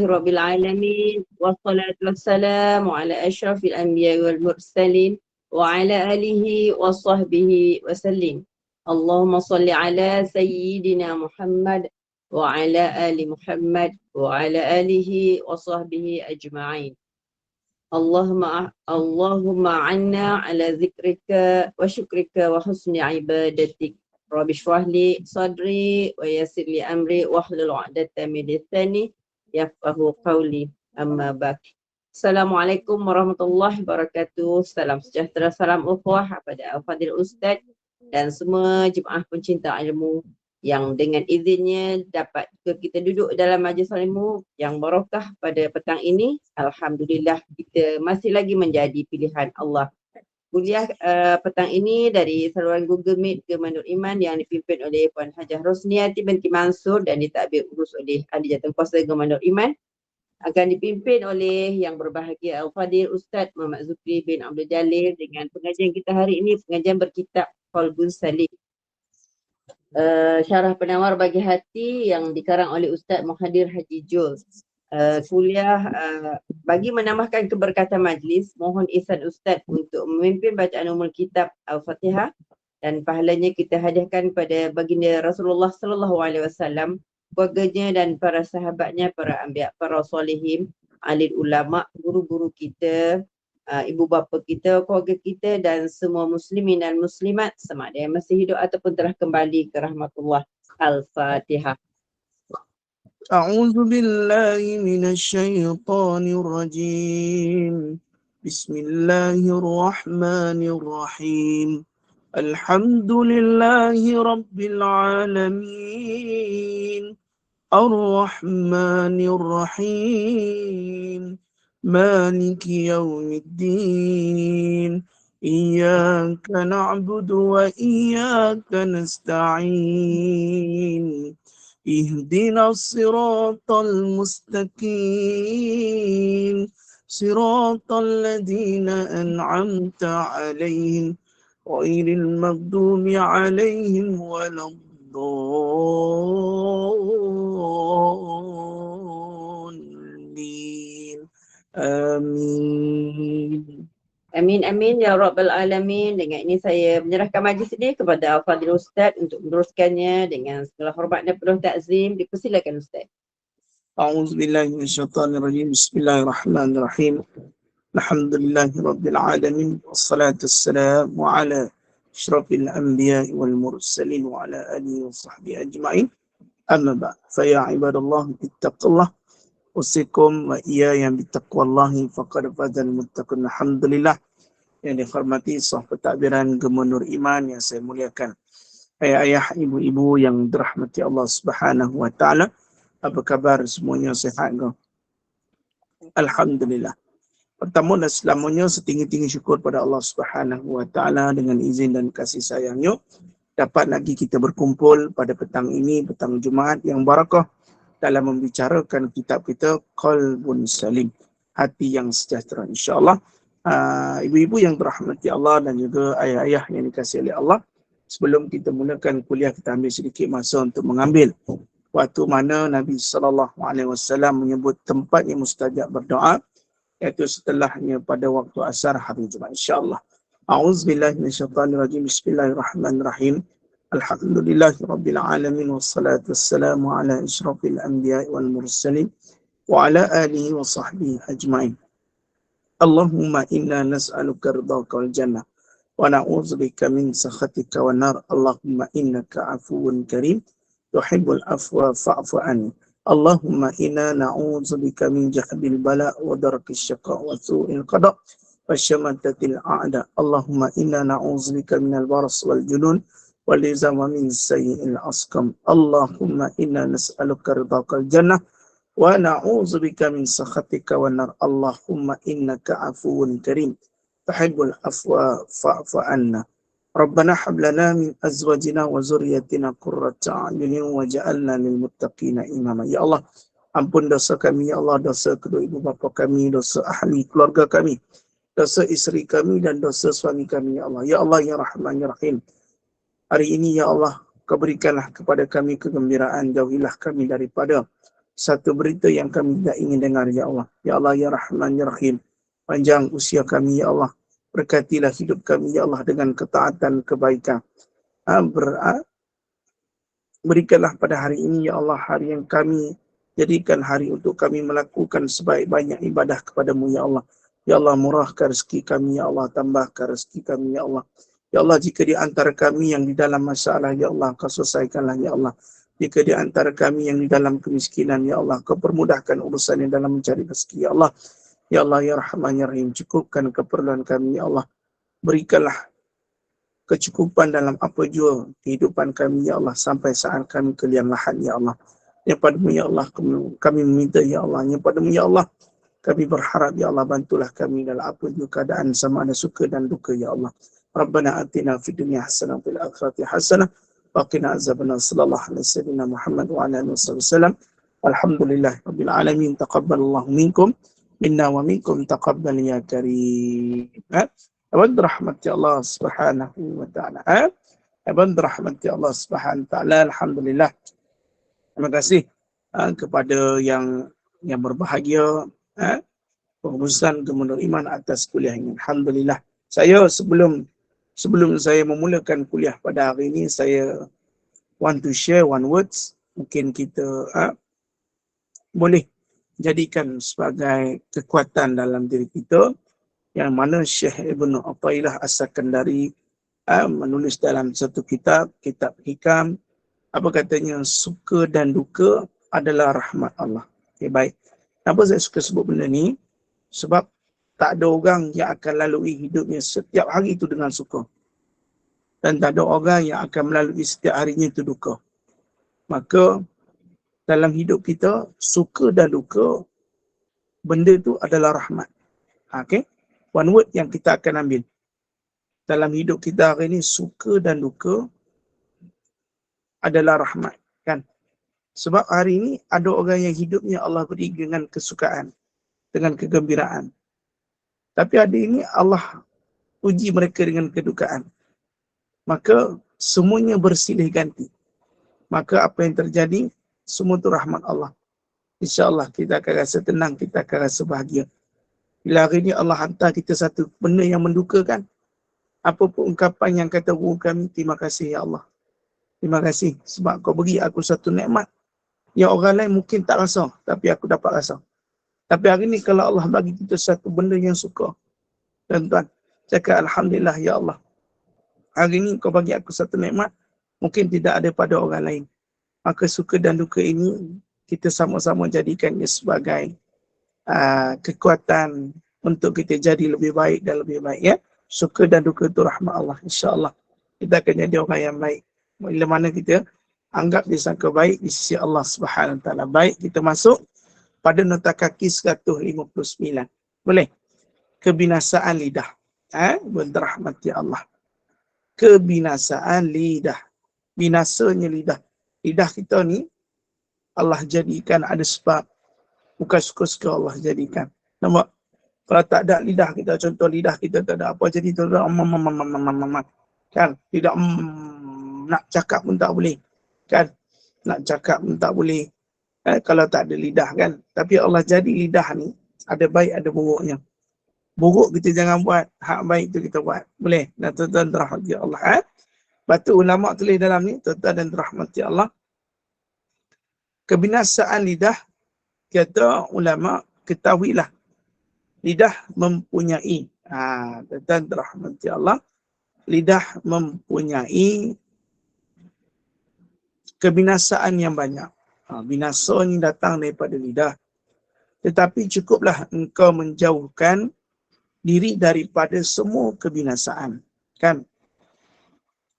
Rabbil alamin wassalatu wassalamu ala asyrafil anbiya wal mursalin wa ala alihi wa sahbihi wasallim. Allahumma salli ala sayyidina Muhammad wa ala ali Muhammad wa ala alihi wa sahbihi ajma'in. Allahumma anna ala zikrika wa syukrika wa husni ibadatik. Rabbi shrah li sadri wa yassir li amri wahlul 'uqdatam min lisani yafqahu qawli. Amma ba'd. Assalamualaikum warahmatullahi wabarakatuh. Salam sejahtera, salam ukhuwah kepada al-fadil ustaz dan semua jemaah pencinta ilmu yang dengan izinnya dapat kita duduk dalam majlis ilmu yang barakah pada petang ini. Alhamdulillah kita masih lagi menjadi pilihan Allah. Kuliah petang ini dari saluran Google Meet Gemanur Iman yang dipimpin oleh Puan Hajah Rosniati binti Mansur dan ditadbir urus oleh Ahli Jawatankuasa Gemanur Iman, akan dipimpin oleh yang berbahagia Al-Fadil Ustaz Muhammad Zukri bin Abdul Jalil dengan pengajian kita hari ini, pengajian berkitab Qalbun Salim. Syarah penawar bagi hati yang dikarang oleh Ustaz Muhadir Haji Jules. Kuliah bagi menambahkan keberkatan majlis, mohon ihsan Ustaz untuk memimpin bacaan umul kitab Al-Fatihah dan pahalanya kita hadiahkan pada baginda Rasulullah sallallahu alaihi wasallam, keluarganya dan para sahabatnya, para anbiya, para solihin, alim ulama, guru-guru kita, ibu bapa kita, keluarga kita dan semua muslimin dan muslimat sama ada yang masih hidup ataupun telah kembali ke rahmatullah. Al-Fatihah. أعوذ بالله من الشيطان الرجيم بسم الله الرحمن الرحيم الحمد لله رب العالمين الرحمن الرحيم مالك يوم الدين إياك نعبد وإياك نستعين اهدنا الصراط المستقيم صراط الذين أنعمت عليهم غير المغضوب عليهم ولا الضالين آمين. Amin amin ya rabbal alamin. Dengan ini saya menyerahkan majlis ini kepada Al-Fadhil Ustaz untuk meneruskannya dengan segala hormat dan penuh takzim. Dipersilakan Ustaz. أعوذ بالله من الشيطان الرجيم بسم الله الرحمن الرحيم الحمد لله رب العالمين والصلاة والسلام على أشرف الأنبياء والمرسلين وعلى آله وصحبه أجمعين أما بعد فيا عباد الله اتقوا الله أوصيكم وإياي بتقوى الله فقد فاز المتقون. Alhamdulillah yang dihormati sahabat takbiran Gemanur Iman yang saya muliakan, ayah-ayah, ibu-ibu yang dirahmati Allah Subhanahu wa taala, apa kabar semuanya, sihat ke? Alhamdulillah. Pertama dan selamanya setinggi-tinggi syukur pada Allah Subhanahu wa taala dengan izin dan kasih sayangnya dapat lagi kita berkumpul pada petang ini, petang Jumaat yang barakah, dalam membicarakan kitab kita Qalbun Salim, hati yang sejahtera, insya-Allah. Ibu-ibu yang dirahmati Allah dan juga ayah-ayah yang dikasihi oleh Allah, sebelum kita mulakan kuliah kita ambil sedikit masa untuk mengambil waktu mana Nabi SAW menyebut tempat yang mustajab berdoa, iaitu setelahnya pada waktu asar hari Jumaat, insya-Allah. A'udzubillahi minasyaitonirrajim. Bismillahirrahmanirrahim. Alhamdulillahirabbil alamin wassalatu wassalamu ala asyrafil anbiya'i wal mursalin wa ala alihi wa sahbihi ajma'in. Allahumma inna nas'aluka ridhaka wal jannah wa na'udzubika min sakhatika wan nar. Allahumma innaka 'afuwun karim tuhibbul afwa fa'fu anni. Allahumma inna na'udzubika min jahdil bala wa darkis syaqa wa su'il qada wa syamatatil a'da. Allahumma inna na'udzubika minal baras wal junun wal izama min sayyi'il asqam. Allahumma inna nas'aluka ridhakal jannah wa na'udzubika min sakhatika wan nar. Allahumma innaka 'afuwun karim tuhibbul afwa fa'fu anna. Rabbana hab lana min azwajina wa zurriyyatina qurrata a'yunin waj'alna lil muttaqina imama. Ya Allah, ampun dosa kami, ya Allah, dosa kedua ibu bapa kami, dosa ahli keluarga kami, dosa isteri kami dan dosa suami kami, ya Allah. Ya Allah, ya Rahman, ya Rahim. Hari ini, ya Allah, Kau berikanlah kepada kami kegembiraan, jauhilah kami daripada satu berita yang kami tidak ingin dengar, ya Allah. Ya Allah, ya Rahman, ya Rahim. Panjang usia kami, ya Allah. Berkatilah hidup kami, ya Allah, dengan ketaatan, kebaikan. Berikanlah pada hari ini, ya Allah, hari yang kami jadikan hari untuk kami melakukan sebaik-banyak ibadah kepadamu, ya Allah. Ya Allah, murahkan rezeki kami, ya Allah. Tambahkan rezeki kami, ya Allah. Ya Allah, jika di antara kami yang di dalam masalah, ya Allah, kau selesaikanlah, ya Allah. Jika di antara kami yang di dalam kemiskinan, ya Allah, kau permudahkan urusannya dalam mencari rezeki, ya Allah. Ya Allah, ya Rahman, ya Rahim, cukupkan keperluan kami, ya Allah. Berikanlah kecukupan dalam apa jua kehidupan kami, ya Allah, sampai saat kami ke liang lahat, ya Allah. Yang padamu, ya Allah, kami meminta, ya Allah. Yang padamu, ya Allah, kami berharap, ya Allah, bantulah kami dalam apa jua keadaan, sama ada suka dan duka, ya Allah. Rabbana atina fid dunya hasanah wa fil akhirati hasanah wa qina azabannar. Sallallahu alaihi wasallam Muhammad wa ala alihi wasallam. Alhamdulillah rabbil alamin. Taqabbalallahu minkum minna wa minkum taqabbal ya karim. Abang rahmati Allah Subhanahu wa taala. Abang rahmati Allah Subhanahu wa taala. Alhamdulillah. Terima kasih kepada yang berbahagia, pengurusan Gubernur Iman atas kuliah ini. Alhamdulillah. Saya sebelum saya memulakan kuliah pada hari ini, saya want to share one words. Mungkin kita boleh jadikan sebagai kekuatan dalam diri kita, yang mana Syekh Ibn Athaillah As-Sakandari menulis dalam satu kitab hikam, apa katanya, suka dan duka adalah rahmat Allah. Okay, baik. Kenapa saya suka sebut benda ni? Sebab tak ada orang yang akan lalui hidupnya setiap hari itu dengan suka. Dan tak ada orang yang akan melalui setiap harinya itu duka. Maka dalam hidup kita, suka dan duka, benda itu adalah rahmat. Okay? One word yang kita akan ambil dalam hidup kita hari ini, suka dan duka adalah rahmat, kan? Sebab hari ini ada orang yang hidupnya Allah beri dengan kesukaan, dengan kegembiraan. Tapi hari ini Allah uji mereka dengan kedukaan. Maka semuanya bersilih ganti. Maka apa yang terjadi, semua itu rahmat Allah. InsyaAllah kita akan rasa tenang, kita akan rasa bahagia. Bila hari ini Allah hantar kita satu benda yang mendukakan, apa pun ungkapan yang kata guru kami, terima kasih ya Allah. Terima kasih sebab kau beri aku satu nikmat yang orang lain mungkin tak rasa, tapi aku dapat rasa. Tapi hari ini kalau Allah bagi kita satu benda yang suka, tuan-tuan, cakap Alhamdulillah ya Allah. Hari ini kau bagi aku satu nikmat, mungkin tidak ada pada orang lain. Maka suka dan duka ini, kita sama-sama jadikannya sebagai kekuatan untuk kita jadi lebih baik dan lebih baik, ya. Suka dan duka itu rahmat Allah, insya-Allah. Kita akan jadi orang yang baik. Bila mana kita anggap disangka baik di sisi Allah Subhanahu wa taala. Baik, kita masuk pada nota kaki 159. Boleh? Kebinasaan lidah. Berrahmati Allah. Kebinasaan lidah. Binasanya lidah. Lidah kita ni Allah jadikan ada sebab. Bukan suka-suka Allah jadikan. Nampak? Kalau tak ada lidah kita, contoh lidah kita tak ada apa jadi, kan? Tidak nak cakap pun tak boleh. Kan? Nak cakap pun tak boleh. Kalau tak ada lidah, kan? Tapi Allah jadi lidah ni ada baik ada buruknya. Buruk kita jangan buat, hak baik tu kita buat. Boleh? Dan tuan-tuan rahmati Allah. Batu ulama tulis dalam ni, tuan-tuan dan rahmati Allah. Kebinasaan lidah, kata ulama, ketahuilah lidah mempunyai, tuan-tuan rahmati Allah, lidah mempunyai kebinasaan yang banyak. Binasa ni datang daripada lidah. Tetapi cukuplah engkau menjauhkan diri daripada semua kebinasaan, kan?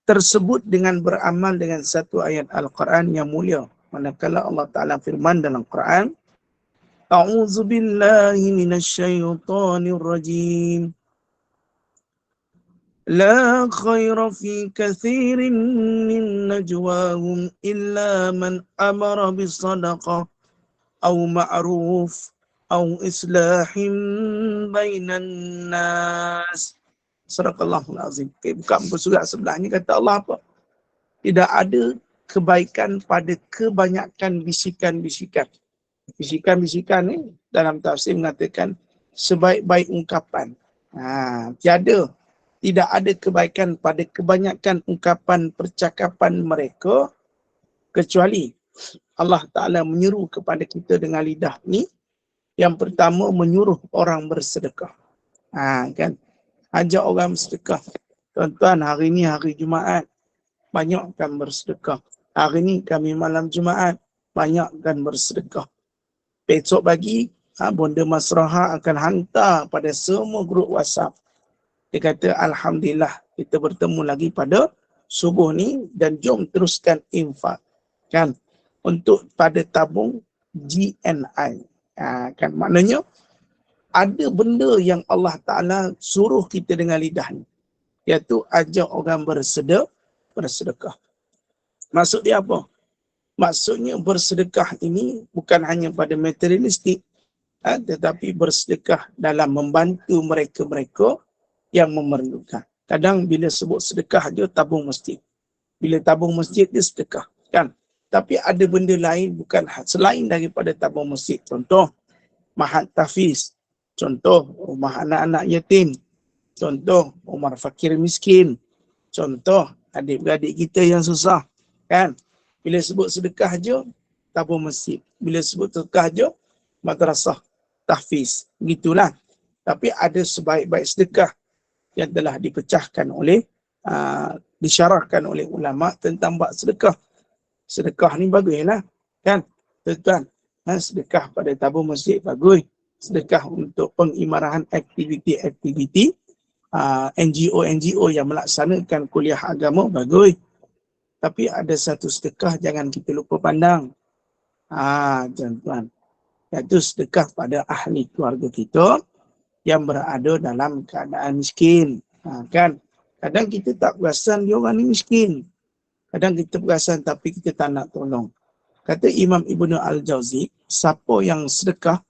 Tersebut dengan beramal dengan satu ayat Al-Quran yang mulia. Manakala Allah Ta'ala firman dalam Quran, A'udzu billahi minasyaitonir rajim. La khaira fi katsirin min najwahum illa man amara bisadaqah aw ma'ruf aw islahin bainan nas. Sadaqallahul azim. Okay, buka muka surat sebelahnya, kata Allah apa? Tidak ada kebaikan pada kebanyakan bisikan-bisikan. Bisikan-bisikan ni dalam tafsir mengatakan sebaik-baik ungkapan. Tidak ada kebaikan pada kebanyakan ungkapan percakapan mereka kecuali Allah Ta'ala menyuruh kepada kita dengan lidah ni. Yang pertama, menyuruh orang bersedekah. Kan? Ajak orang bersedekah. Tuan-tuan, hari ni hari Jumaat, banyakkan bersedekah. Hari ni kami malam Jumaat, banyakkan bersedekah. Besok pagi, Bonda Masraha akan hantar pada semua grup WhatsApp. Dia kata, Alhamdulillah, kita bertemu lagi pada subuh ni dan jom teruskan infak. Kan? Untuk pada tabung GNI. Kan? Maknanya, ada benda yang Allah Ta'ala suruh kita dengan lidah ni. Iaitu ajak orang bersedekah. Maksud dia apa? Maksudnya bersedekah ini bukan hanya pada materialistik, tetapi bersedekah dalam membantu mereka-mereka yang memerlukan. Kadang bila sebut sedekah je tabung masjid. Bila tabung masjid dia sedekah. Kan? Tapi ada benda lain bukan selain daripada tabung masjid. Contoh, mahat tahfiz. Contoh, rumah anak-anak yatim. Contoh, rumah fakir miskin. Contoh, adik-beradik kita yang susah. Kan? Bila sebut sedekah je, tabung masjid. Bila sebut sedekah je, madrasah tahfiz. Begitulah. Tapi ada sebaik-baik sedekah yang telah dipecahkan oleh, disyarahkan oleh ulama tentang bab sedekah. Sedekah ni baguslah. Kan? Tuan-tuan, sedekah pada tabung masjid bagus. Sedekah untuk pengimarahan aktiviti-aktiviti NGO yang melaksanakan kuliah agama bagus. Tapi ada satu sedekah jangan kita lupa pandang. Tuan-tuan. Iaitu sedekah pada ahli keluarga kita yang berada dalam keadaan miskin. Kan? Kadang kita tak perasan dia orang ni miskin. Kadang kita perasan tapi kita tak nak tolong. Kata Imam Ibn Al-Jawzi, siapa yang sedekah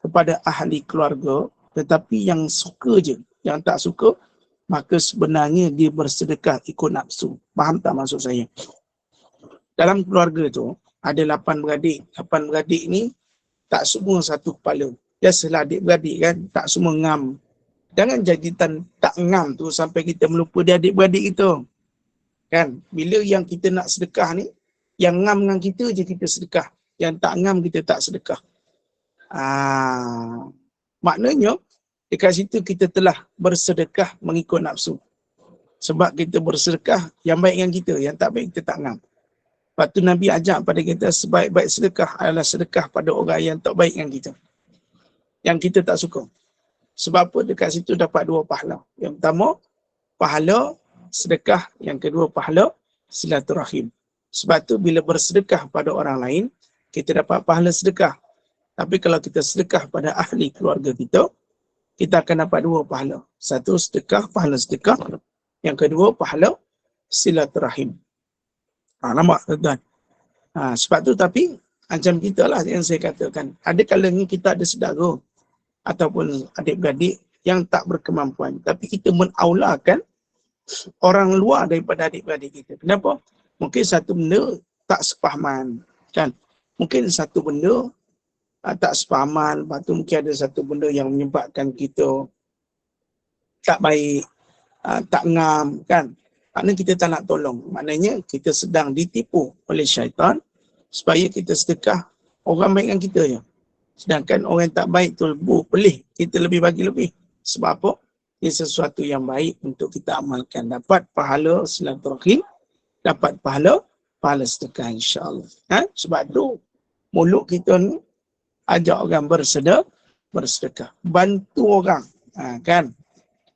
kepada ahli keluarga tetapi yang suka je, yang tak suka, maka sebenarnya dia bersedekah ikut nafsu. Faham tak maksud saya? Dalam keluarga tu, ada 8 beradik. 8 beradik ni tak semua satu kepala. Biasalah adik-beradik kan, tak semua ngam. Jangan jadikan tak ngam tu sampai kita melupa dia adik-beradik kita. Kan? Bila yang kita nak sedekah ni, yang ngam dengan kita je kita sedekah. Yang tak ngam kita tak sedekah. Maknanya, dekat situ kita telah bersedekah mengikut nafsu. Sebab kita bersedekah yang baik dengan kita, yang tak baik kita tak ngam. Lepas tu Nabi ajak pada kita sebaik-baik sedekah adalah sedekah pada orang yang tak baik dengan kita. Yang kita tak suka. Sebab apa? Dekat situ dapat 2 pahala. Yang pertama, pahala sedekah. Yang kedua, pahala silaturahim. Sebab tu bila bersedekah pada orang lain, kita dapat pahala sedekah. Tapi kalau kita sedekah pada ahli keluarga kita, kita akan dapat 2 pahala. Satu sedekah, pahala sedekah. Yang kedua, pahala silaturahim. Nampak tuan-tuan? Sebab tu tapi, macam kita lah yang saya katakan. Ada kalanya kita ada saudara ataupun adik-beradik yang tak berkemampuan. Tapi kita menaulakan orang luar daripada adik-beradik kita. Kenapa? Mungkin satu benda tak sepahaman. Kan? Mungkin satu benda tak sepahaman. Lepas tu mungkin ada satu benda yang menyebabkan kita tak baik, tak ngam. Kan? Maknanya kita tak nak tolong. Maknanya kita sedang ditipu oleh syaitan supaya kita sedekah orang baik dengan kita je. Sedangkan orang yang tak baik tu pelih. Kita lebih bagi lebih. Sebab apa? Ini sesuatu yang baik untuk kita amalkan. Dapat pahala silaturahim, dapat pahala sedekah insya-Allah. Sebab tu mulut kita ni ajak orang bersedekah. Bantu orang. Kan?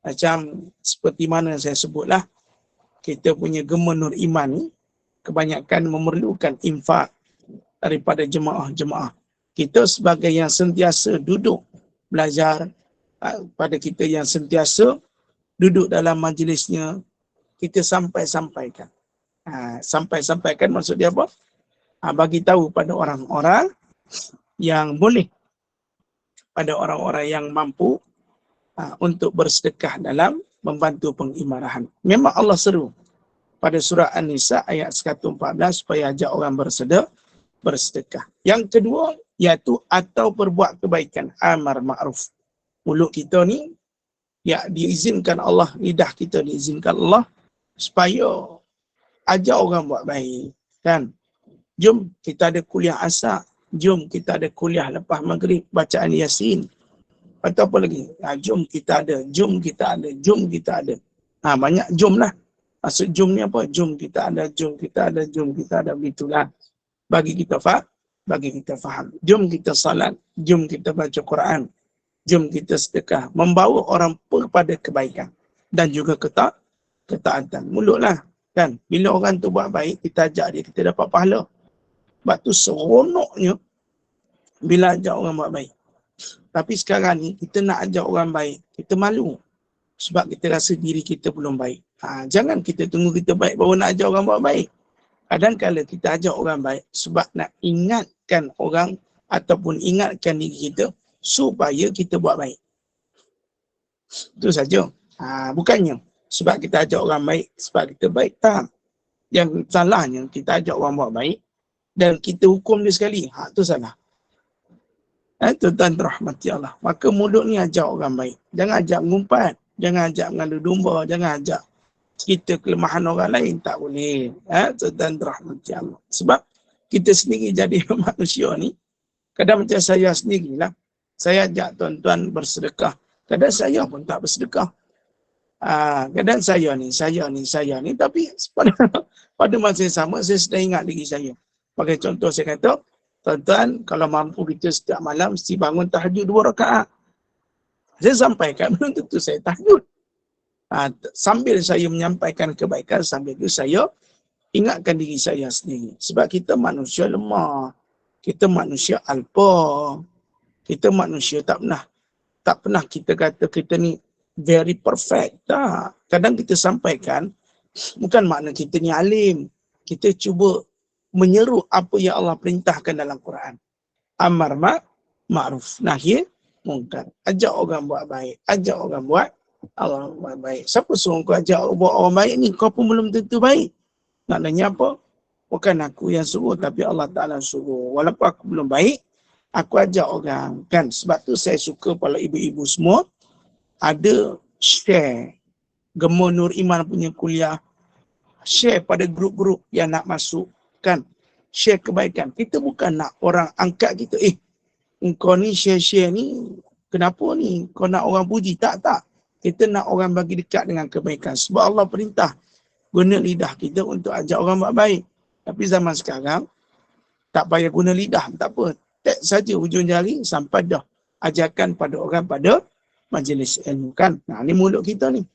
Macam seperti mana saya sebutlah, kita punya Gema Nur Iman ni kebanyakan memerlukan infak daripada jemaah-jemaah. Kita sebagai yang sentiasa duduk belajar, pada kita yang sentiasa duduk dalam majlisnya, kita sampaikan. Sampaikan maksud dia apa? Bagi tahu pada orang-orang yang boleh, pada orang-orang yang mampu untuk bersedekah dalam membantu pengimarahan. Memang Allah seru pada surah An-Nisa ayat 114 supaya ajak orang bersedekah. Yang kedua, iaitu atau berbuat kebaikan, amar ma'ruf. Mulut kita ni ya diizinkan Allah, lidah kita diizinkan Allah supaya ajak orang buat baik, kan? Jom kita ada kuliah asar, jom kita ada kuliah lepas maghrib bacaan Yasin. Atau apa lagi? Jom kita ada, jom kita ada, jom kita ada. Banyak jom lah. Maksud jom ni apa? Jom kita ada, jom kita ada, jom kita ada. Begitulah. Bagi kita faham. Jom kita salat, jom kita baca Quran, jom kita sedekah. Membawa orang kepada kebaikan dan juga ketaatan. Mulut lah. Kan? Bila orang tu buat baik, kita ajak dia, kita dapat pahala. Sebab tu seronoknya bila ajak orang buat baik. Tapi sekarang ni, kita nak ajak orang baik, kita malu. Sebab kita rasa diri kita belum baik. Jangan kita tunggu kita baik baru nak ajak orang buat baik. Kadang-kadang kita ajak orang baik sebab nak ingatkan orang ataupun ingatkan diri kita supaya kita buat baik. Itu saja. Bukannya sebab kita ajak orang baik, sebab kita baik. Tak. Yang salahnya kita ajak orang buat baik dan kita hukum dia sekali. Itu salah. Tuan-tuan rahmati Allah. Maka mulut ni ajak orang baik. Jangan ajak mengumpat. Jangan ajak mengadu domba. Jangan ajak kita kelemahan orang lain. Tak boleh. Tuan-tuan rahmati Allah. Sebab kita sendiri jadi manusia ni. Kadang macam saya sendirilah. Saya ajak tuan-tuan bersedekah. Kadang saya pun tak bersedekah. Kadang saya ni. Tapi pada masa yang sama saya sedang ingat diri saya. Sebagai contoh saya kata, tuan-tuan, kalau mampu kita setiap malam mesti bangun tahajud 2 rakaat. Saya sampaikan, belum tentu saya tahajud. Sambil saya menyampaikan kebaikan, sambil itu saya ingatkan diri saya sendiri. Sebab kita manusia lemah. Kita manusia alpa. Kita manusia tak pernah kita kata kita ni very perfect. Tak. Kadang kita sampaikan, bukan makna kita ni alim. Kita cuba menyeru apa yang Allah perintahkan dalam Quran. Amar ma'ruf, nahi mungkar. Ajak orang buat baik. Ajak orang buat baik. Siapa suruh kau ajak buat orang baik ni? Kau pun belum tentu baik. Maknanya apa? Bukan aku yang suruh, tapi Allah Ta'ala suruh. Walaupun aku belum baik, aku ajak orang. Kan? Sebab tu saya suka pada ibu-ibu semua ada share Gema Nur Iman punya kuliah. Share pada grup-grup yang nak masuk. Kan, share kebaikan. Kita bukan nak orang angkat kita. Engkau ni share ni, kenapa ni? Kau nak orang puji? Tak. Kita nak orang bagi dekat dengan kebaikan. Sebab Allah perintah guna lidah kita untuk ajak orang buat baik. Tapi zaman sekarang, tak payah guna lidah, tak apa. Tag saja hujung jari sampai dah ajarkan pada orang pada majlis ilmu. Kan? Ni mulut kita ni.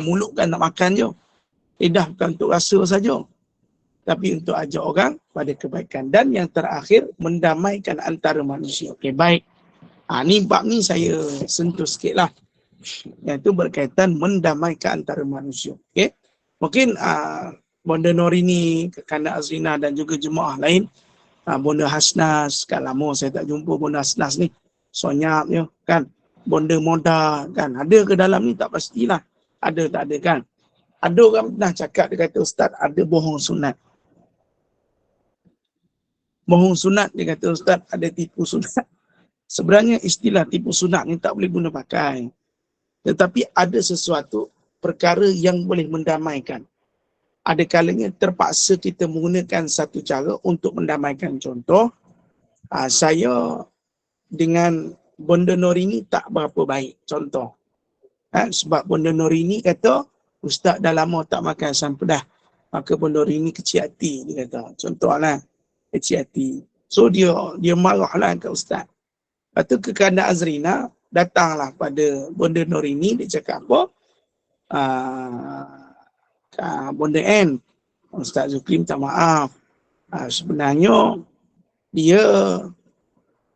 Mulut kan nak makan je. Lidah bukan untuk rasa saja. Tapi untuk ajak orang pada kebaikan. Dan yang terakhir, mendamaikan antara manusia. Okey, baik. Ni bab ni saya sentuh sikit lah. Iaitu berkaitan mendamaikan antara manusia. Okey. Mungkin Bonda Norini, Kakanda Azrina dan juga jemaah lain. Bonda Hasnas, kan lama saya tak jumpa Bonda Hasnas ni. Sonyap je, kan. Bonda Moda, kan. Ada ke dalam ni tak pastilah. Ada tak ada, kan. Ada orang pernah cakap, dia kata, Ustaz, ada bohong sunat. Bohong sunat, dia kata, Ustaz, ada tipu sunat. Sebenarnya istilah tipu sunat ni tak boleh guna pakai. Tetapi ada sesuatu perkara yang boleh mendamaikan. Ada kalanya terpaksa kita menggunakan satu cara untuk mendamaikan. Contoh, saya dengan Bonda Norini tak berapa baik. Contoh. Sebab Bonda Norini kata, Ustaz dah lama tak makan asam pedas. Maka Bonda Norini kecil hati, dia kata. Contohlah. Kecil hati. So dia marahlah ke Ustaz. Lepas tu Kakanda Azrina datanglah pada Bonda Norini, dia cakap apa? Bonda N, Ustaz Zukri minta maaf. Sebenarnya dia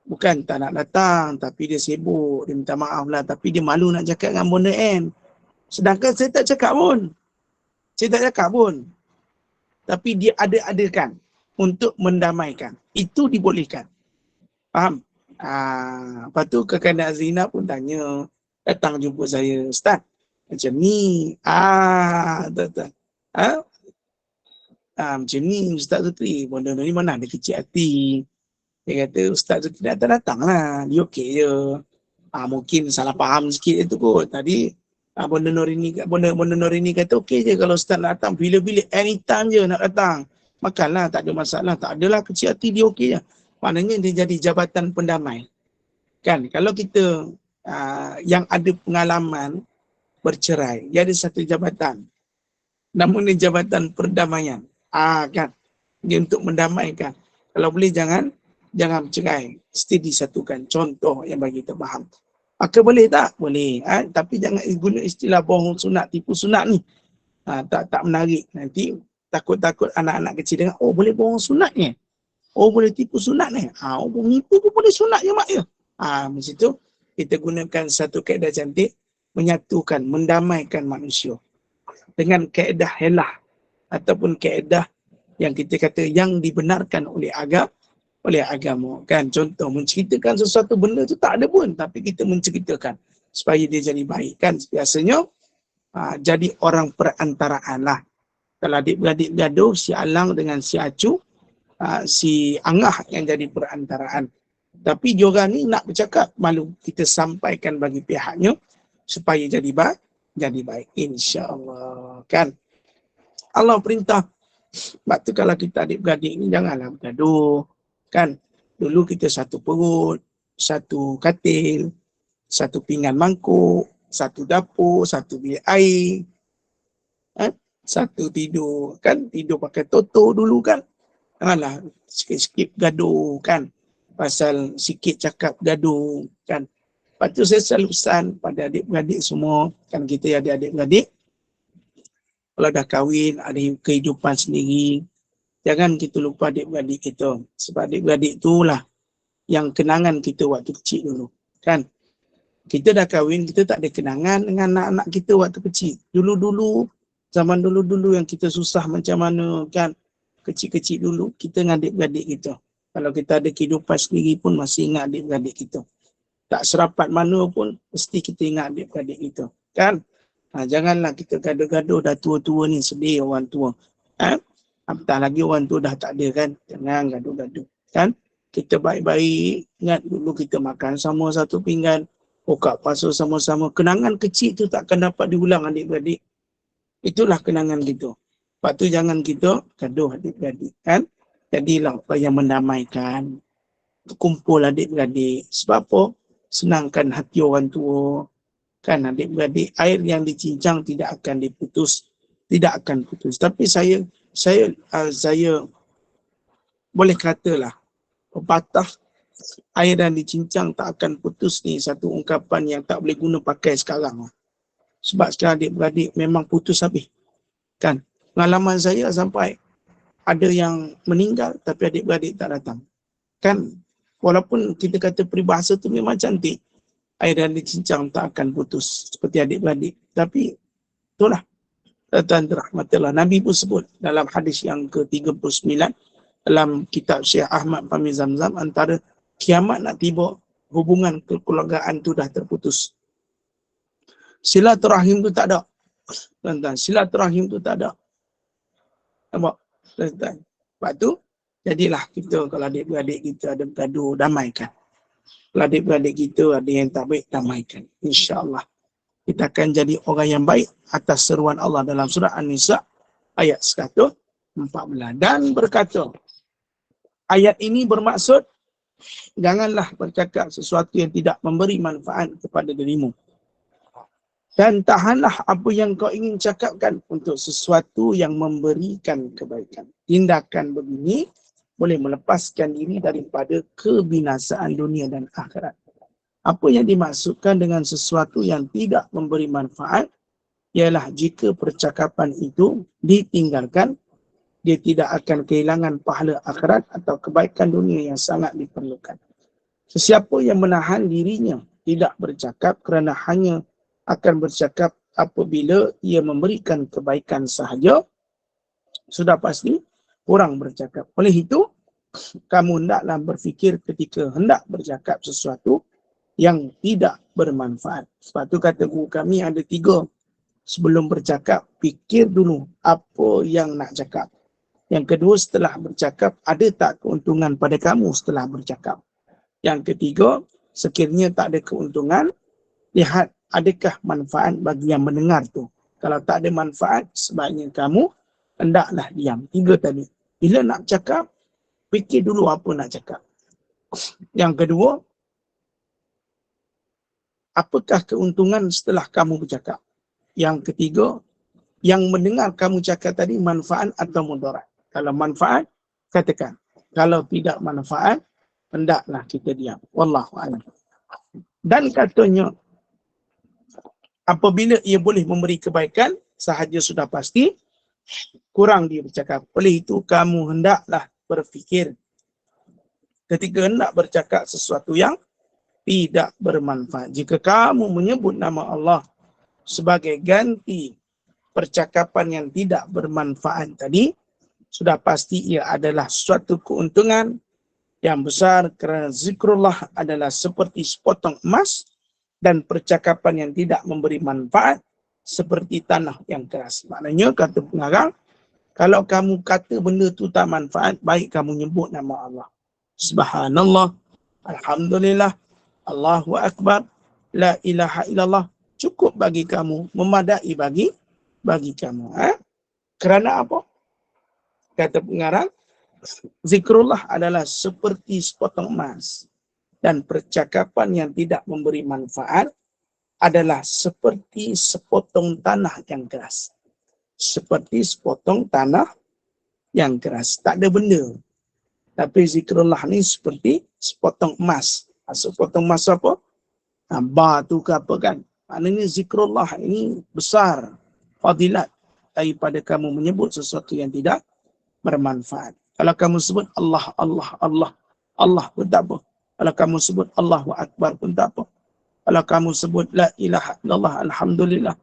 bukan tak nak datang, tapi dia sibuk, dia minta maaf lah. Tapi dia malu nak cakap dengan Bonda N. Sedangkan saya tak cakap pun. Tapi dia ada-adakan untuk mendamaikan. Itu dibolehkan. Faham? Lepas tu Kakanda Azrina pun tanya, datang jumpa saya, Ustaz, macam ni. Betul. Macam ni Ustaz Zukri, Bonda ni mana ada kecil hati. Dia kata Ustaz tu tidak datang lah, dia okey je. Mungkin salah faham sikit itu kot. Tadi Bonda Norini kata okey je kalau Ustaz nak datang bila-bila, anytime je nak datang. Makanlah, tak ada masalah, tak adalah kecil hati, dia okey je. Maknanya dia jadi jabatan pendamai. Kan, kalau kita yang ada pengalaman bercerai, dia ada satu jabatan. Namanya jabatan perdamaian. Kan, dia untuk mendamaikan. Kalau boleh jangan bercerai, mesti disatukan. Contoh yang bagi kita faham. Maka boleh tak? Boleh. Tapi jangan guna istilah bohong sunat, tipu sunat ni. Tak menarik. Nanti takut-takut anak-anak kecil dengar, oh boleh bohong sunat ni. Oh boleh tipu sunat ni. Oh menipu pun boleh sunat je mak ya. Macam tu kita gunakan satu kaedah cantik, menyatukan, mendamaikan manusia. Dengan kaedah helah ataupun kaedah yang kita kata yang dibenarkan oleh agama, kan. Contoh menceritakan sesuatu benda tu tak ada pun, tapi kita menceritakan supaya dia jadi baik, kan. Biasanya jadi orang perantaraan lah. Kalau adik-beradik gaduh, si Alang dengan si Acu, si Angah yang jadi perantaraan. Tapi diorang ni nak bercakap, malu kita sampaikan bagi pihaknya supaya jadi baik, insya-Allah, kan. Allah perintah. Sebab tu kalau kita adik-beradik ni janganlah bergaduh, kan. Dulu kita satu perut, satu katil, satu pinggan mangkuk, satu dapur, satu bilik air, satu tidur, kan. Tidur pakai toto dulu, kan. Janganlah sikit-sikit gaduh, kan. Pasal sikit cakap gaduh, kan. Lepas tu saya selalu pesan pada adik-beradik semua, kan kita ada adik-beradik, kalau dah kahwin, ada kehidupan sendiri, jangan kita lupa adik-beradik kita. Sebab adik-beradik itulah yang kenangan kita waktu kecil dulu, kan. Kita dah kahwin, kita tak ada kenangan dengan anak-anak kita waktu kecil. Dulu-dulu, zaman dulu-dulu yang kita susah macam mana, kan. Kecil-kecil dulu, kita dengan adik-beradik kita. Kalau kita ada kehidupan sendiri pun masih ingat adik-beradik kita. Tak serapat mana pun, mesti kita ingat adik-beradik kita, kan. Janganlah kita gaduh-gaduh dah tua-tua ni, sedih orang tua. Apatah lagi orang tua dah tak ada, kan. Jangan gaduh-gaduh, kan. Kita baik-baik, ingat dulu kita makan sama satu pinggan, buka puasa sama-sama. Kenangan kecil tu takkan dapat diulang adik-beradik. Itulah kenangan kita. Lepas tu jangan kita gaduh adik-beradik, kan. Jadilah orang yang mendamaikan, kumpul adik-beradik. Sebab apa? Senangkan hati orang tua, kan. Adik-beradik, air yang dicincang tidak akan diputus, tidak akan putus. Tapi saya boleh katalah pepatah air yang dicincang tak akan putus ni satu ungkapan yang tak boleh guna pakai sekarang. Sebab sekarang adik-beradik memang putus habis, kan. Pengalaman saya sampai ada yang meninggal tapi adik-beradik tak datang, kan. Walaupun kita kata peribahasa tu memang cantik, air yang dicincang tak akan putus seperti adik-beradik. Tapi itulah tuan rahmatillah, Nabi pun sebut dalam hadis yang ke-39 dalam kitab Syekh Ahmad Pami Zamzam, antara kiamat nak tiba, hubungan kekeluargaan tu dah terputus. Silaturahim tu tak ada. Tuan-tuan, silaturahim tu tak ada. Nampak? Tuan-tuan. Sebab tu, jadilah kita kalau adik-beradik kita ada bergaduh, damaikan. Kalau adik-beradik kita ada yang tak baik, damaikan. InsyaAllah. Kita akan jadi orang yang baik atas seruan Allah dalam surah An-Nisa ayat 114. Dan berkata, ayat ini bermaksud, janganlah bercakap sesuatu yang tidak memberi manfaat kepada dirimu. Dan tahanlah apa yang kau ingin cakapkan untuk sesuatu yang memberikan kebaikan. Tindakan begini boleh melepaskan diri daripada kebinasaan dunia dan akhirat. Apa yang dimaksudkan dengan sesuatu yang tidak memberi manfaat ialah jika percakapan itu ditinggalkan, dia tidak akan kehilangan pahala akhirat atau kebaikan dunia yang sangat diperlukan. Sesiapa yang menahan dirinya tidak bercakap kerana hanya akan bercakap apabila ia memberikan kebaikan sahaja, sudah pasti kurang bercakap. Oleh itu, kamu hendaklah berfikir ketika hendak bercakap sesuatu yang tidak bermanfaat. Sebab tu kata guru kami ada 3. Sebelum bercakap, fikir dulu apa yang nak cakap. Yang kedua, setelah bercakap, ada tak keuntungan pada kamu setelah bercakap? Yang ketiga, sekiranya tak ada keuntungan, lihat adakah manfaat bagi yang mendengar tu. Kalau tak ada manfaat, sebaiknya kamu hendaklah diam. 3 tadi. Bila nak cakap, fikir dulu apa nak cakap. Yang kedua, apakah keuntungan setelah kamu bercakap? Yang ketiga, yang mendengar kamu cakap tadi manfaat atau mudarat? Kalau manfaat, katakan. Kalau tidak manfaat, hendaklah kita diam. Wallahu a'lam. Dan katanya, apabila ia boleh memberi kebaikan, sahaja sudah pasti, kurang dia bercakap. Oleh itu, kamu hendaklah berfikir ketika hendak bercakap sesuatu yang tidak bermanfaat. Jika kamu menyebut nama Allah sebagai ganti percakapan yang tidak bermanfaat tadi, sudah pasti ia adalah suatu keuntungan yang besar kerana zikrullah adalah seperti sepotong emas dan percakapan yang tidak memberi manfaat seperti tanah yang keras. Maknanya kata pengarang, kalau kamu kata benda tu tak manfaat, baik kamu nyebut nama Allah. Subhanallah, Alhamdulillah, Allahu Akbar, La ilaha illallah. Cukup bagi kamu, memadai bagi kamu. Kerana apa? Kata pengarang, zikrullah adalah seperti sepotong emas dan percakapan yang tidak memberi manfaat adalah seperti sepotong tanah yang keras. Seperti sepotong tanah yang keras. Tak ada benda. Tapi zikrullah ni seperti sepotong emas. Sepotong emas apa? Bar tu ke apa kan? Maknanya zikrullah ini besar fadilat daripada kamu menyebut sesuatu yang tidak bermanfaat. Kalau kamu sebut Allah, Allah, Allah, Allah pun tak apa. Kalau kamu sebut Allahu Akbar pun tak apa. Kalau kamu sebut La ilaha illallah, Alhamdulillah.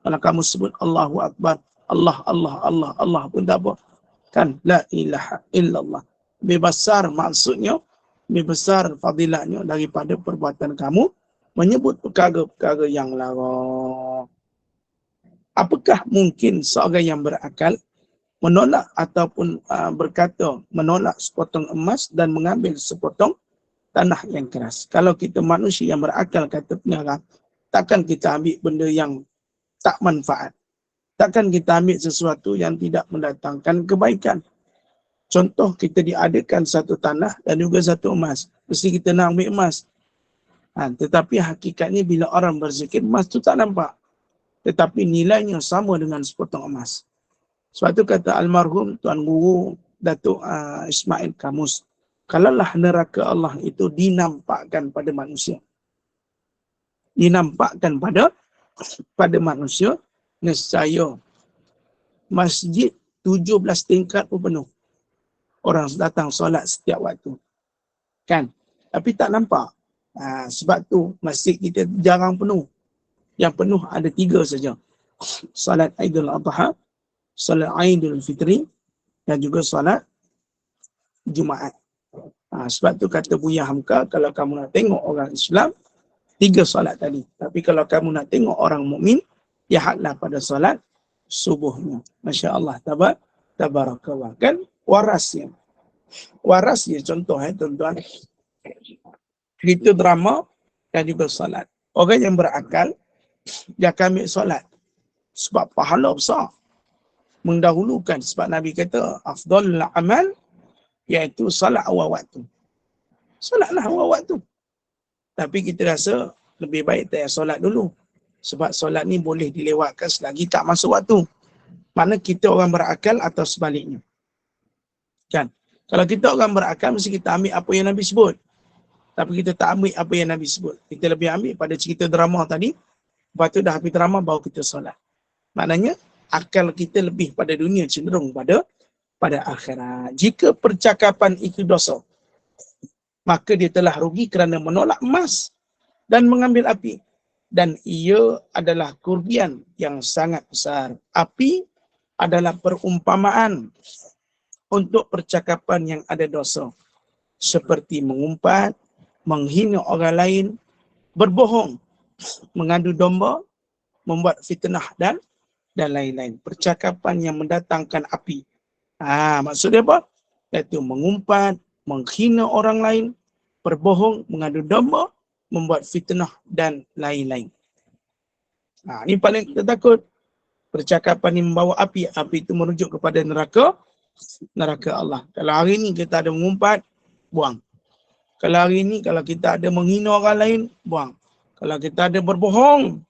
Kalau kamu sebut Allahu Akbar, Allah, Allah, Allah, Allah pun tak apa. Kan? La ilaha illallah. Lebih besar maksudnya, lebih besar fadilatnya daripada perbuatan kamu menyebut perkara-perkara yang lara. Apakah mungkin seorang yang berakal menolak ataupun berkata menolak sepotong emas dan mengambil sepotong tanah yang keras? Kalau kita manusia yang berakal, kata pengarang, takkan kita ambil benda yang tak manfaat. Takkan kita ambil sesuatu yang tidak mendatangkan kebaikan. Contoh, kita diadakan satu tanah dan juga satu emas. Mesti kita nak ambil emas. Tetapi hakikatnya bila orang berzikir, emas tu tak nampak. Tetapi nilainya sama dengan sepotong emas. Sebab tu kata almarhum Tuan Guru Datuk Ismail Kamus, kalaulah neraka Allah itu dinampakkan pada manusia, dinampakkan pada manusia, nescaya masjid 17 tingkat pun penuh. Orang datang solat setiap waktu. Kan? Tapi tak nampak. Sebab tu masjid kita jarang penuh. Yang penuh ada 3 saja. Salat Aidul Adha, salat Aidul Fitri dan juga salat Jumaat. Sebab tu kata Buya Hamka, kalau kamu nak tengok orang Islam, 3 solat tadi. Tapi kalau kamu nak tengok orang mukmin, lihatlah pada solat subuhnya. Masya Allah, tabarakallah. Kan warasnya. Warasnya contoh tuan-tuan. Cerita drama dan juga solat. Orang yang berakal, dia akan ambil solat. Sebab pahala besar. Mendahulukan. Sebab Nabi kata, afdalul amal, iaitu solat awal waktu. Solatlah awal waktu. Tapi kita rasa lebih baik tak solat dulu. Sebab solat ni boleh dilewatkan selagi tak masuk waktu. Mana kita orang berakal atau sebaliknya. Kan? Kalau kita orang berakal, mesti kita ambil apa yang Nabi sebut. Tapi kita tak ambil apa yang Nabi sebut. Kita lebih ambil pada cerita drama tadi. Lepas tu dah habis drama, baru kita solat. Maknanya, akal kita lebih pada dunia, cenderung pada akhirat. Jika percakapan itu dosa, maka dia telah rugi kerana menolak emas dan mengambil api. Dan ia adalah kerugian yang sangat besar. Api adalah perumpamaan untuk percakapan yang ada dosa. Seperti mengumpat, menghina orang lain, berbohong, mengadu domba, membuat fitnah dan lain-lain. Percakapan yang mendatangkan api. Maksud dia apa? Iaitu mengumpat, menghina orang lain, berbohong, mengadu domba, membuat fitnah dan lain-lain. Ini paling kita takut. Percakapan ini membawa api. Api itu merujuk kepada neraka Allah. Kalau hari ini kita ada mengumpat, buang. Kalau hari ini kalau kita ada menghina orang lain, buang. Kalau kita ada berbohong,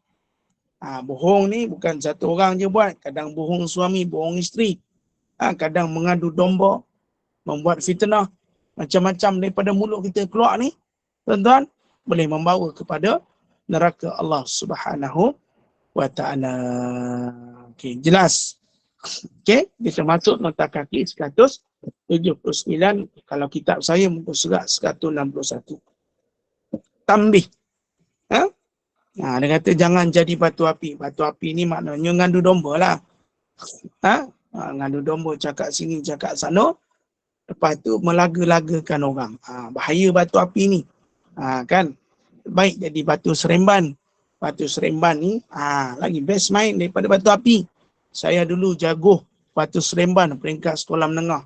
bohong ni bukan satu orang je buat. Kadang bohong suami, bohong isteri. Kadang mengadu domba, membuat fitnah. Macam-macam daripada mulut kita keluar ni, tuan-tuan, boleh membawa kepada neraka Allah Subhanahu wa ta'ala. Okey, jelas. Okey, kita masuk nota kaki 179. Kalau kitab saya muka surat 161. Tambih. Dia kata jangan jadi batu api. Batu api ni maknanya ngadu domba lah. Ngadu domba cakap sini, cakap sana. Lepas tu melaga-lagakan orang. Bahaya batu api ni. Kan? Baik jadi batu seremban. Batu seremban ni lagi best main daripada batu api. Saya dulu jago batu seremban peringkat sekolah menengah.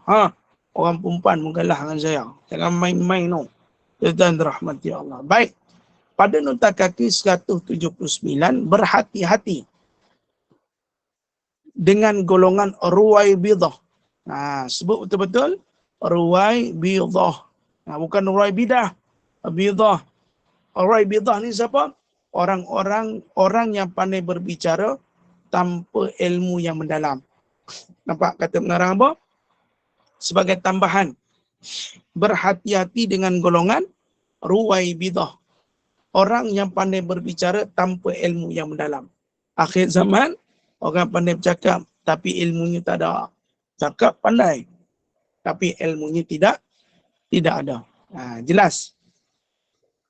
Orang perempuan mengalah dengan saya. Jangan main-main no. Tuan rahmati Allah. Baik. Pada nota kaki 179, berhati-hati dengan golongan Ruwaibidah. Sebut betul-betul Ruwaibidah. Bukan Ruwaibidah. Bidah. Ruwaibidah ni siapa? Orang yang pandai berbicara tanpa ilmu yang mendalam. Nampak kata pengarang apa? Sebagai tambahan, berhati-hati dengan golongan Ruwaibidah. Orang yang pandai berbicara tanpa ilmu yang mendalam. Akhir zaman, orang pandai bercakap tapi ilmunya tak ada. Cakap pandai tapi ilmunya tidak ada. Jelas.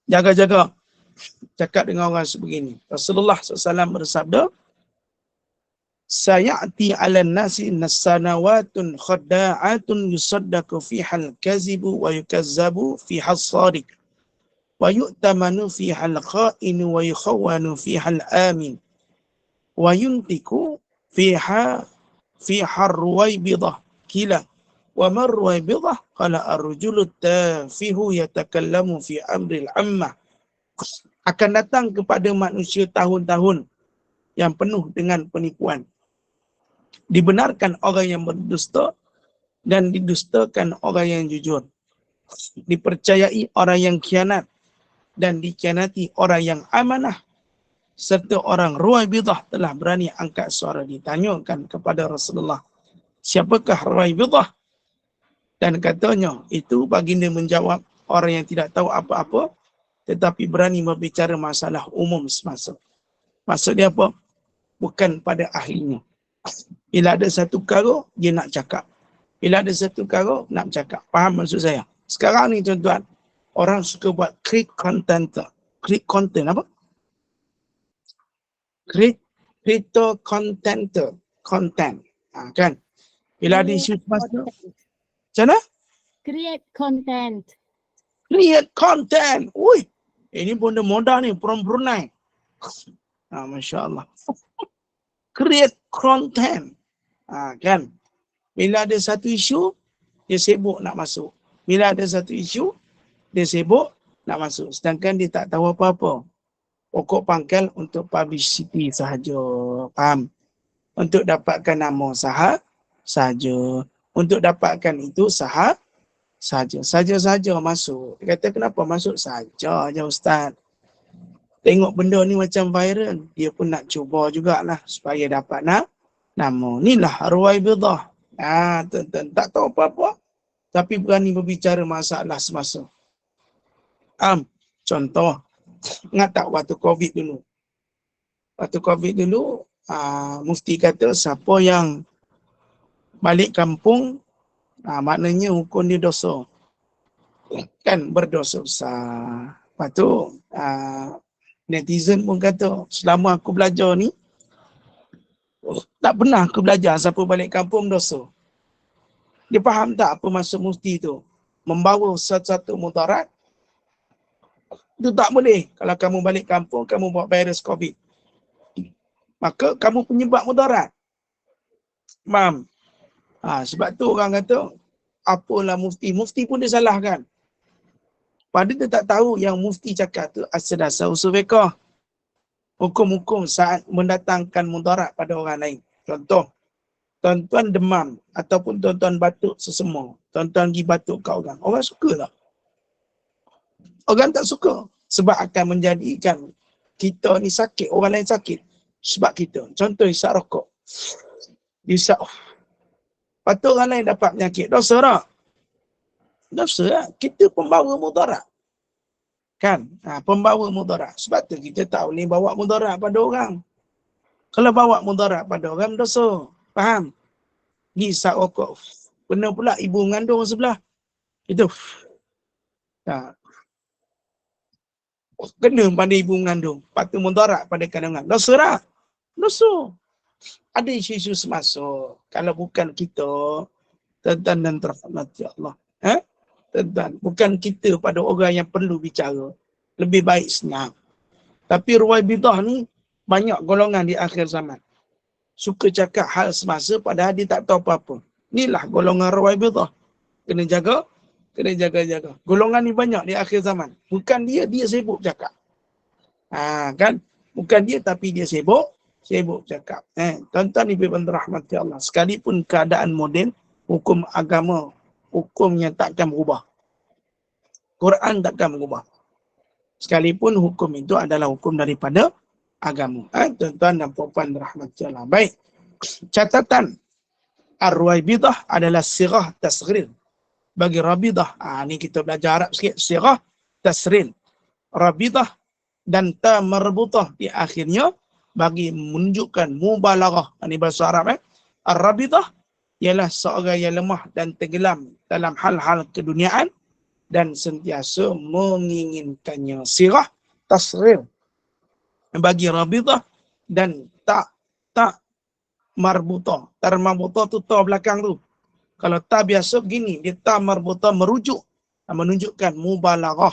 Jaga-jaga. Cakap dengan orang sebegini. Rasulullah SAW bersabda, sayati 'alan nasi nasanawatun khadda'atun yusaddaqu fihal kazibu wa yukazzabu fihal sadiq wa yu'tamanu fihal kha'inu wa yukhawwanu fihal amin wa yuntiku fiha ruwaibidah kila wa man ruwaibidah qala ar-rajulu tafihu yatakallamu fi amril ammah. Akan datang kepada manusia tahun-tahun yang penuh dengan penipuan. Dibenarkan orang yang berdusta dan didustakan orang yang jujur. Dipercayai orang yang khianat dan dikhianati orang yang amanah. Serta orang Ruwaibidah telah berani angkat suara. Ditanyakan kepada Rasulullah, siapakah Ruwaibidah? Dan katanya, itu baginda menjawab, orang yang tidak tahu apa-apa tetapi berani berbicara masalah umum semasa. Maksud dia apa? Bukan pada ahlinya. Bila ada satu perkara, dia nak cakap. Bila ada satu perkara, nak bercakap. Faham maksud saya? Sekarang ni tuan-tuan, orang suka buat create content. Create content apa? Creator content. Content. Kan? Bila ada isu semasa. Macam mana? Create content. Create content. Ui, ini pun ada moda ni, Brunei. Masya Allah. Create content. Kan? Bila ada satu isu, dia sibuk nak masuk. Bila ada satu isu, dia sibuk nak masuk. Sedangkan dia tak tahu apa-apa. Pokok pangkal untuk publicity sahaja. Faham? Untuk dapatkan nama sahaja. Untuk dapatkan itu sahaja. Saja masuk. Dia kata kenapa masuk saja je Ustaz. Tengok benda ni macam viral. Dia pun nak cuba jugalah supaya dapat nama. Inilah Ruwaibidah. Tak tahu apa-apa. Tapi berani berbicara masalah semasa. Contoh. Ingat tak waktu COVID dulu? Waktu COVID dulu, Mufti kata siapa yang balik kampung, maknanya hukum dia dosa. Kan berdosa besar. Lepas tu, netizen pun kata, selama aku belajar ni, tak pernah aku belajar siapa balik kampung dosa. Dia faham tak apa maksud Mufti tu? Membawa satu-satu mudarat. Itu tak boleh. Kalau kamu balik kampung, kamu bawa virus COVID. Maka kamu penyebab mudarat. Faham? Sebab tu orang kata, apalah mufti. Mufti pun dia salah kan. Padahal dia tak tahu yang mufti cakap tu asal-asal usul fiqh. Hukum-hukum saat mendatangkan mudarat pada orang lain. Contoh, tuan-tuan demam ataupun tuan-tuan batuk sesama. Tuan-tuan pergi batuk kat orang. Orang suka tak? Orang tak suka. Sebab akan menjadikan kita ni sakit, orang lain sakit. Sebab kita. Contoh isap rokok. Isap. Patut orang lain dapat penyakit. Dosa tak? Dosa lah. Kita pembawa mudarat. Kan? Pembawa mudarat. Sebab tu kita tak boleh bawa mudarat pada orang. Kalau bawa mudarat pada orang, dosa. Faham? Pergi isap rokok. Kena pula ibu mengandung sebelah. Itu. Kena pada ibu mengandung. Patut mudarat pada kandungan. Dosa tak? Dosa. Ada isu-isu semasa. Kalau bukan kita, tuan-tuan dan terhormati Allah. Tuan-tuan, bukan kita pada orang yang perlu bicara. Lebih baik senyap. Tapi Ruwaibidah ni banyak golongan di akhir zaman. Suka cakap hal semasa padahal dia tak tahu apa-apa. Inilah golongan Ruwaibidah. Kena jaga. Kena jaga-jaga. Golongan ni banyak di akhir zaman. Bukan dia sibuk cakap. Kan? Bukan dia tapi dia sibuk cakap. Tuan-tuan ibu dan rahmati Allah. Sekalipun keadaan moden, hukum agama, hukumnya takkan berubah. Quran takkan berubah. Sekalipun hukum itu adalah hukum daripada agama. Tuan-tuan dan puan-puan rahmati Allah. Baik. Catatan. Ar-Ruwaibidah adalah sirah tasghir. Bagi Rabidah. Ni kita belajar Arab sikit. Sirah tasghir. Rabidah dan ta marbutah di akhirnya bagi menunjukkan mubalaghah. Ini bahasa Arab. Ar-Rabidah ialah seorang yang lemah dan tenggelam dalam hal-hal keduniaan dan sentiasa menginginkannya. Sirah tasghir bagi Rabidah dan tak marbutah. Ta marbutah tu ta belakang tu. Kalau ta biasa begini, dia ta marbutah merujuk, menunjukkan mubalaghah.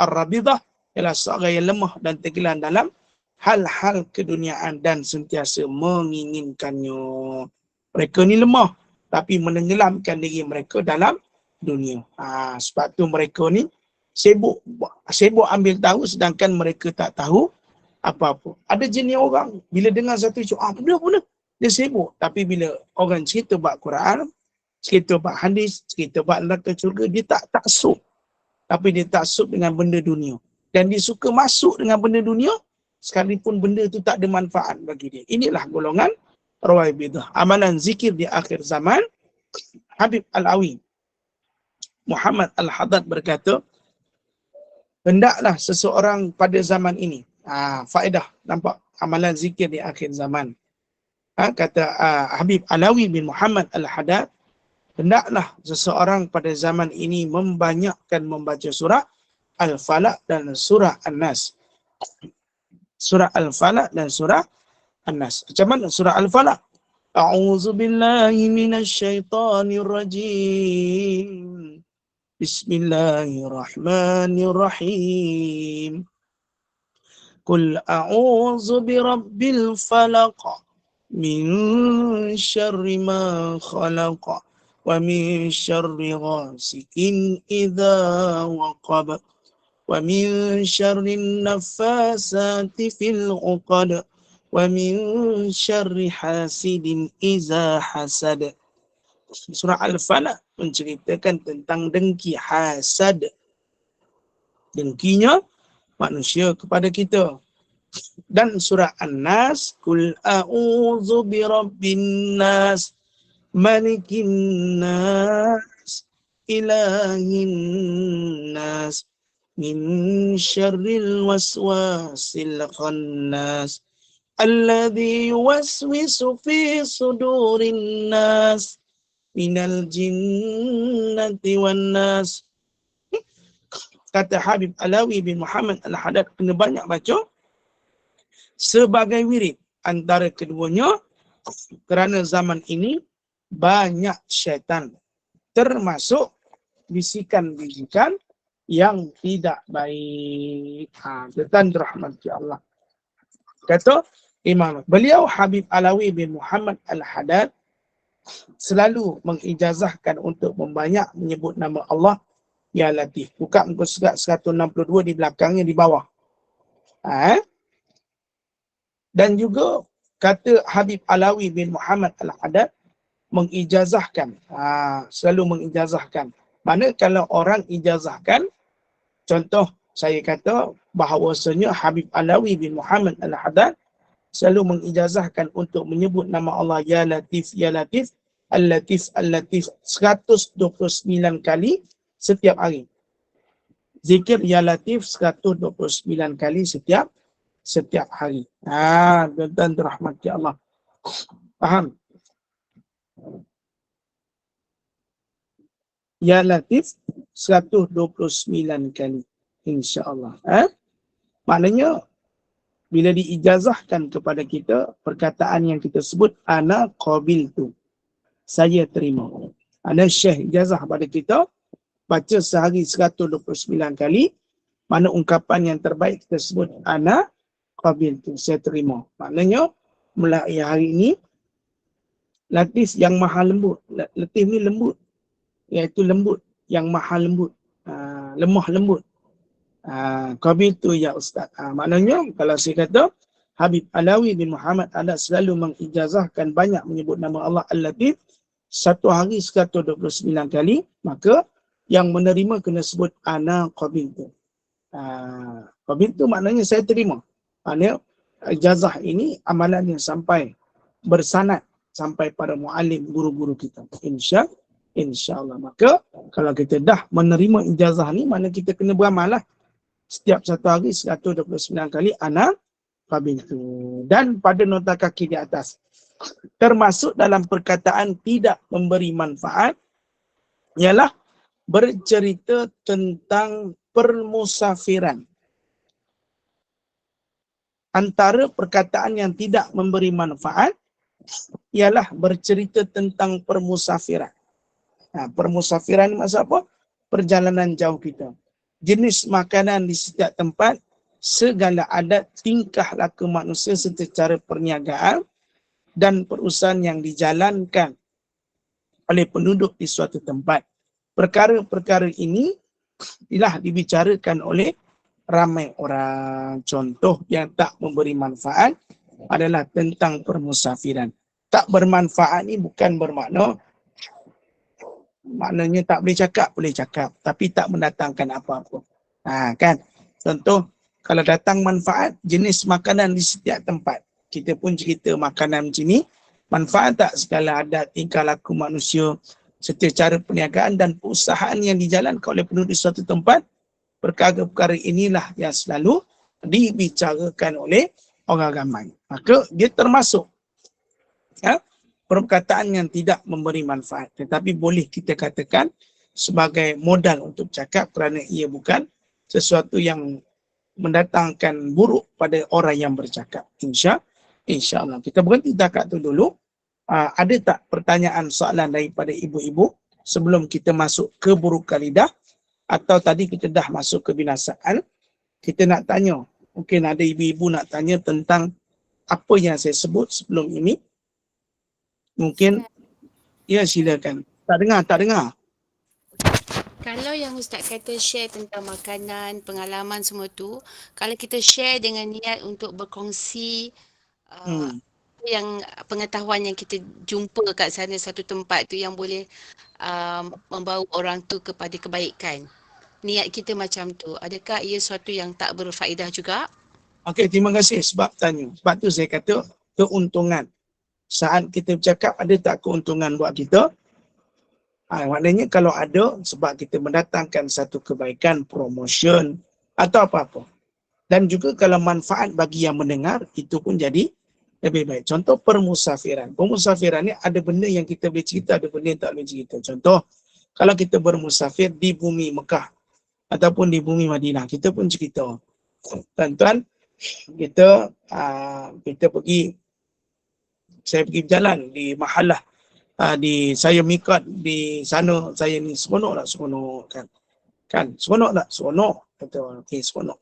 Ar-Rabidah ialah seorang yang lemah dan tenggelam dalam hal-hal keduniaan dan sentiasa menginginkannya. Mereka ni lemah tapi menenggelamkan diri mereka dalam dunia. Sebab tu mereka ni sibuk ambil tahu sedangkan mereka tak tahu apa-apa. Ada jenis orang bila dengar satu isu, benda dia sibuk. Tapi bila orang cerita bab Quran, cerita bab hadis, cerita bab neraka syurga, dia tak taksub. Tapi dia taksub dengan benda dunia. Dan dia suka masuk dengan benda dunia sekalipun benda tu tak ada manfaat bagi dia. Inilah golongan Ruwaibidah. Amalan zikir di akhir zaman. Habib Alawi Muhammad Al-Haddad berkata, hendaklah seseorang pada zaman ini. Faedah, nampak amalan zikir di akhir zaman. Kata Habib Alawi bin Muhammad Al-Haddad, hendaklah seseorang pada zaman ini membanyakkan membaca surah Al-Falaq dan surah An-Nas. Surah Al-Falaq dan surah An-Nas. Macam mana surah Al-Falaq? A'udzu billahi minasyaitonir rajim. Bismillahirrahmanirrahim. Qul a'udzu birabbil falaq min syarri ma khalaq wa min syarri ghasikin idza waqab wa min syarri naffasati fil 'uqad wa min syarri hasidin idza hasad. Surah Al-Falaq menceritakan tentang dengki hasad. Dengkinya manusia kepada kita. Dan surah An-Nas, Qul a'udzu birabbin nas, malikin nas, ilahin nas, min syarril waswasil khannas, alladzi yuwaswisu fi sudurin nas, minal jinnati wan nas. Kata Habib Alawi bin Muhammad Al-Haddad, kena banyak baca sebagai wirid antara keduanya kerana zaman ini banyak syaitan, termasuk bisikan-bisikan yang tidak baik. Tuan rahmati Allah. Kata Imam beliau Habib Alawi bin Muhammad Al-Haddad selalu mengijazahkan untuk membanyak menyebut nama Allah Ya Latif. Buka muka surat 162 di belakangnya di bawah. Dan juga kata Habib Alawi bin Muhammad Al-Haddad mengijazahkan. Selalu mengijazahkan. Mana kalau orang ijazahkan, contoh saya kata bahawasanya Habib Alawi bin Muhammad Al-Haddad selalu mengijazahkan untuk menyebut nama Allah Ya Latif, Ya Latif, Al-Latif, Al-Latif 129 kali setiap hari. Zikir Ya Latif 129 kali setiap hari. Dan dirahmati Allah. Faham? Ya Latif 129 kali. InsyaAllah. Maknanya bila diijazahkan kepada kita, perkataan yang kita sebut, ana qabiltu. Saya terima. Ana syekh ijazah pada kita, baca sehari 129 kali, mana ungkapan yang terbaik kita sebut, ana qabiltu. Saya terima. Maknanya, mulai hari ini, Latif yang maha lembut. Latif ni lembut. Iaitu lembut. Yang maha lembut. Lemah lembut. Qabiltu ya Ustaz. Maknanya kalau saya kata Habib Alawi bin Muhammad ada selalu mengijazahkan banyak menyebut nama Allah Al-Latif satu hari 129 kali, maka yang menerima kena sebut ana qabiltu. Qabiltu maknanya saya terima. Maknanya ijazah ini amalan yang sampai bersanad sampai pada muallim guru-guru kita. InsyaAllah. Maka kalau kita dah menerima ijazah ni, mana kita kena beramal lah. Setiap satu hari 129 kali ana qabiltu. Dan pada nota kaki di atas, termasuk dalam perkataan tidak memberi manfaat ialah bercerita tentang permusafiran. Antara perkataan yang tidak memberi manfaat ialah bercerita tentang permusafiran. Permusafiran ni maksud apa? Perjalanan jauh kita. Jenis makanan di setiap tempat, segala adat, tingkah laku manusia serta cara perniagaan dan perusahaan yang dijalankan oleh penduduk di suatu tempat. Perkara-perkara ini telah dibicarakan oleh ramai orang. Contoh yang tak memberi manfaat adalah tentang permusafiran. Tak bermanfaat ni bukan bermakna maknanya tak boleh cakap, tapi tak mendatangkan apa-apa. Kan? Contoh, kalau datang manfaat, jenis makanan di setiap tempat. Kita pun cerita makanan macam ni, manfaat tak segala adat, tingkah laku manusia, serta cara perniagaan dan perusahaan yang dijalankan oleh penduduk di suatu tempat. Perkara-perkara inilah yang selalu dibicarakan oleh orang ramai. Maka dia termasuk perkataan yang tidak memberi manfaat, tetapi boleh kita katakan sebagai modal untuk cakap kerana ia bukan sesuatu yang mendatangkan buruk pada orang yang bercakap. InsyaAllah. Kita berhenti takat tu dulu. Ada tak pertanyaan soalan daripada ibu-ibu sebelum kita masuk ke burukan lidah, atau tadi kita dah masuk ke binasaan? Kita nak tanya, mungkin ada ibu-ibu nak tanya tentang apa yang saya sebut sebelum ini. Mungkin, ya silakan. Tak dengar. Kalau yang Ustaz kata share tentang makanan, pengalaman semua tu, kalau kita share dengan niat untuk berkongsi yang pengetahuan yang kita jumpa kat sana satu tempat tu yang boleh membawa orang tu kepada kebaikan. Niat kita macam tu. Adakah ia sesuatu yang tak berfaedah juga? Okey, terima kasih sebab tanya. Sebab tu saya kata keuntungan. Saat kita bercakap, ada tak keuntungan buat kita? Maknanya kalau ada, sebab kita mendatangkan satu kebaikan, promotion atau apa-apa. Dan juga kalau manfaat bagi yang mendengar, itu pun jadi lebih baik. Contoh permusafiran. Permusafiran ni ada benda yang kita boleh cerita, ada benda yang tak boleh cerita. Contoh, kalau kita bermusafir di bumi Mekah ataupun di bumi Madinah, kita pun cerita. Tuan-tuan, kita pergi, saya pergi berjalan di mahalah, saya mikat di sana, saya ni seronok kan? Seronok tak? Seronok. Kata orang, okey, seronok.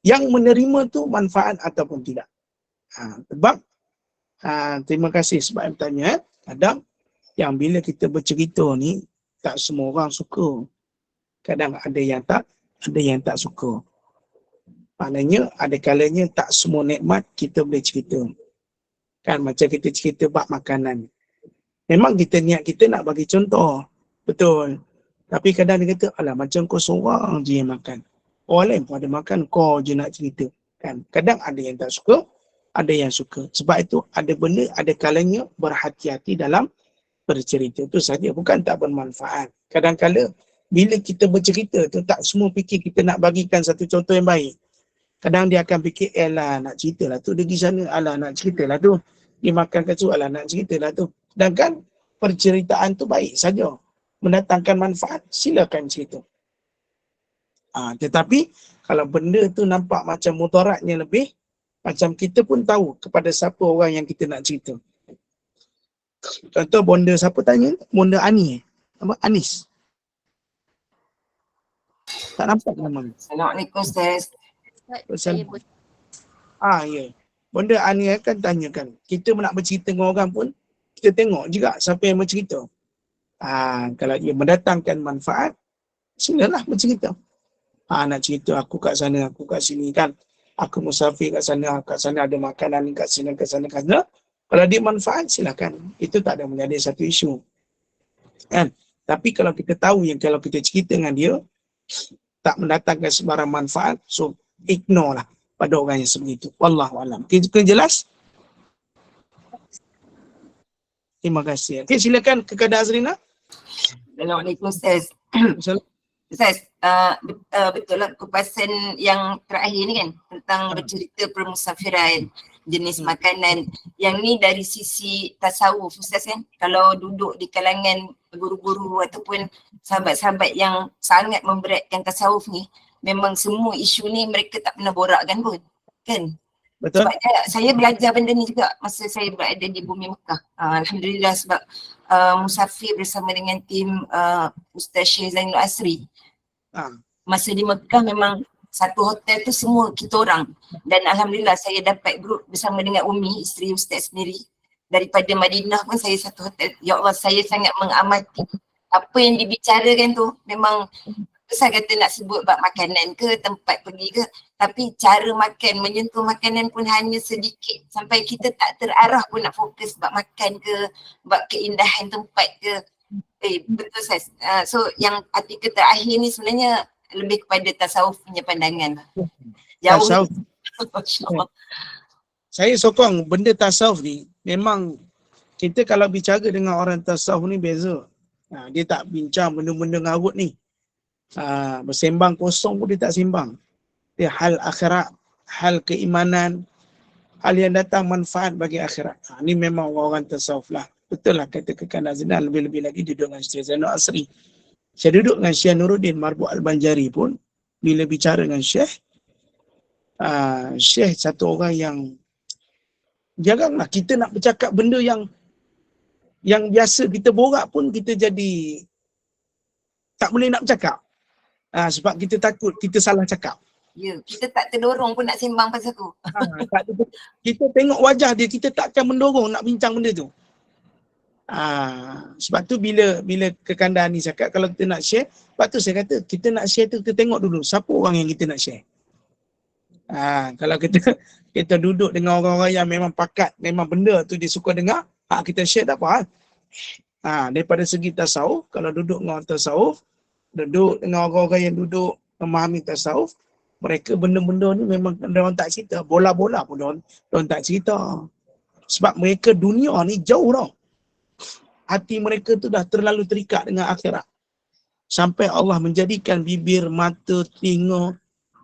Yang menerima tu manfaat ataupun tidak. Sebab, terima kasih sebab yang bertanya. Kadang yang bila kita bercerita ni, tak semua orang suka. Kadang ada yang tak suka. Maknanya ada kalanya tak semua nikmat kita boleh cerita. Kan macam kita cerita bab makanan. Memang kita niat kita nak bagi contoh. Betul. Tapi kadang dia kata, alah macam kau seorang je yang makan. Orang lain pun ada makan, kau je nak cerita. Kan? Kadang ada yang tak suka, ada yang suka. Sebab itu ada benda, ada kalanya berhati-hati dalam bercerita. Itu saja, bukan tak bermanfaat. Kadang-kala bila kita bercerita tu tak semua fikir kita nak bagikan satu contoh yang baik. Kadang dia akan fikir, elah nak cerita lah tu, dia pergi sana, alah nak cerita lah tu. Dia makan kat tu, alah nak cerita lah tu. Sedangkan perceritaan tu baik saja. Mendatangkan manfaat, silakan cerita. Tetapi kalau benda tu nampak macam mudaratnya lebih, macam kita pun tahu kepada siapa orang yang kita nak cerita. Contoh bonda siapa tanya? Bonda Ani. Apa? Anis. Tak nampak nama. Assalamualaikum Ustaz. Saya boleh. Ya. Bonda Ani akan tanyakan. Kita nak bercerita dengan orang pun, kita tengok juga siapa yang bercerita. Kalau dia mendatangkan manfaat, silalah bercerita. Nak cerita aku kat sana, aku kat sini kan. Aku musafir kat sana ada makanan kat sini, kat sana. Kalau dia manfaat, silakan. Itu tak ada menjadi satu isu. Kan? Tapi kalau kita tahu yang kalau kita cerita dengan dia, tak mendatangkan sebarang manfaat, so ignore lah pada orang yang sebegitu. Wallahualam. Kita jelas? Terima kasih. Okey, silakan kepada Azrina. Assalamualaikum Ustaz. Ustaz, betul lah kupasan yang terakhir ni kan tentang bercerita permusafiran, jenis makanan. Yang ni dari sisi tasawuf Ustaz kan. Kalau duduk di kalangan guru-guru ataupun sahabat-sahabat yang sangat memberatkan tasawuf ni, memang semua isu ni mereka tak pernah borakkan pun. Kan? Betul. Sebab saya belajar benda ni juga masa saya berada di bumi Mekah. Alhamdulillah sebab musafir bersama dengan tim Ustaz Syekh Zainul Asri. Masa di Mekah memang satu hotel tu semua kita orang. Dan Alhamdulillah saya dapat grup bersama dengan Umi, isteri Ustaz sendiri. Daripada Madinah pun saya satu hotel. Ya Allah, saya sangat mengamati apa yang dibicarakan tu. Memang saya kata nak sebut bab makanan ke, tempat pergi ke, tapi cara makan, menyentuh makanan pun hanya sedikit sampai kita tak terarah pun nak fokus bab makan ke, bab keindahan tempat ke. Betul saya. So yang artikel terakhir ni sebenarnya lebih kepada tasawuf punya pandangan. Jauh. Tasawuf. Saya sokong benda tasawuf ni, memang kita kalau bicara dengan orang tasawuf ni beza. Dia tak bincang benda-benda ngarut ni. Bersembang kosong pun dia tak sembang. Dia hal akhirat, hal keimanan, hal yang datang manfaat bagi akhirat. Ni memang orang tasawuf lah. Betul lah kata Kekanda Azrina, lebih-lebih lagi duduk dengan Syekh Zainul Asri. Saya duduk dengan Syekh Nuruddin Marbu' Al-Banjari pun, bila bicara dengan Syekh, Syekh satu orang yang jaranglah kita nak bercakap benda yang biasa kita borak pun kita jadi tak boleh nak bercakap. Sebab kita takut kita salah cakap. Ya, kita tak terdorong pun nak sembang pasal tu. Kita tengok wajah dia, kita takkan mendorong nak bincang benda tu. Sebab tu bila Kekanda ni cakap kalau kita nak share, sebab tu saya kata kita nak share tu kita tengok dulu siapa orang yang kita nak share. Kalau kita duduk dengan orang-orang yang memang pakat, memang benda tu dia suka dengar, kita share tak apa. Daripada segi tasawuf, kalau duduk dengan orang tasawuf, duduk dengan orang-orang yang duduk memahami tasawuf, mereka benda-benda ni memang orang tak cerita. Bola-bola pun orang tak cerita. Sebab mereka dunia ni jauh tau. Hati mereka tu dah terlalu terikat dengan akhirat. Sampai Allah menjadikan bibir, mata, telinga,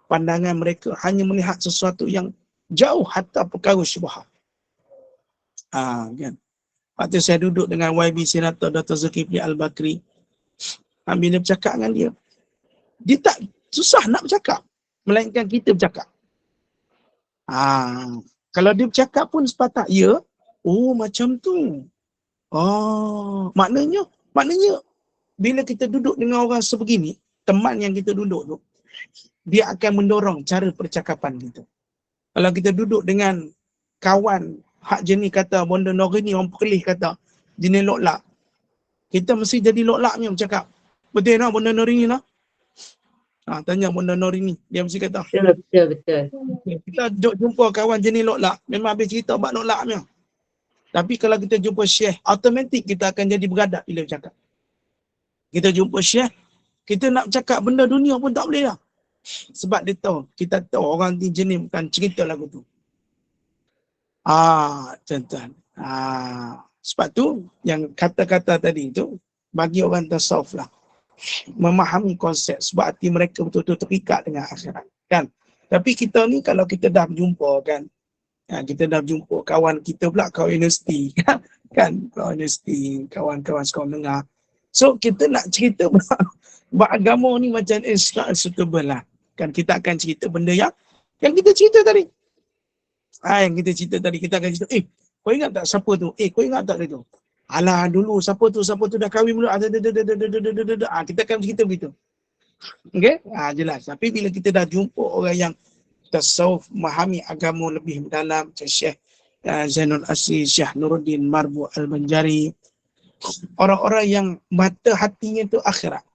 pandangan mereka hanya melihat sesuatu yang jauh hatta perkara syubhat. Kan. Waktu saya duduk dengan YB Senator Dr. Zulkifli Al-Bakri, bila bercakap dengan dia tak susah nak bercakap, melainkan kita bercakap. Kalau dia bercakap pun sepatah, ya, macam tu. Maknanya bila kita duduk dengan orang sebegini, teman yang kita duduk tu, dia akan mendorong cara percakapan kita. Kalau kita duduk dengan kawan hak jenis kata Bonda Norini, orang Perlis kata jenis loklak, Kita mesti jadi loklaknya bercakap. Betul tak benda Norini lah? Tanya benda Norini. Dia mesti kata. Betul. Kita jumpa kawan jenis loklak. Memang habis cerita buat loklaknya. Tapi kalau kita jumpa Syekh, automatik kita akan jadi beradab bila bercakap. Kita jumpa Syekh, kita nak cakap benda dunia pun tak boleh lah. Sebab dia tahu, kita tahu orang ni jenis bukan cerita lagu tu. Tuan-tuan. Sebab tu, yang kata-kata tadi tu, bagi orang tasawuf lah. Memahami konsep sebab hati mereka betul-betul terikat dengan akhirat. Kan? Tapi kita ni kalau kita dah berjumpa kan, kita dah jumpa kawan kita pula, kawan universiti kan, kawan universiti, kawan-kawan sekolah menengah. So kita nak cerita beragama ni macam not suitable lah. Kan kita akan cerita benda yang kita cerita tadi. Yang kita cerita tadi, kita akan cerita, kau ingat tak siapa tu? Kau ingat tak tu? Alah dulu siapa tu dah kahwin dulu. Kita akan cerita begitu. Okey? Jelas. Tapi bila kita dah jumpa orang yang tasawuf, memahami agama lebih mendalam, macam Syekh Zainul Asri, Syekh Nuruddin Marbu Al-Banjari, orang-orang yang mata hatinya tu akhirat,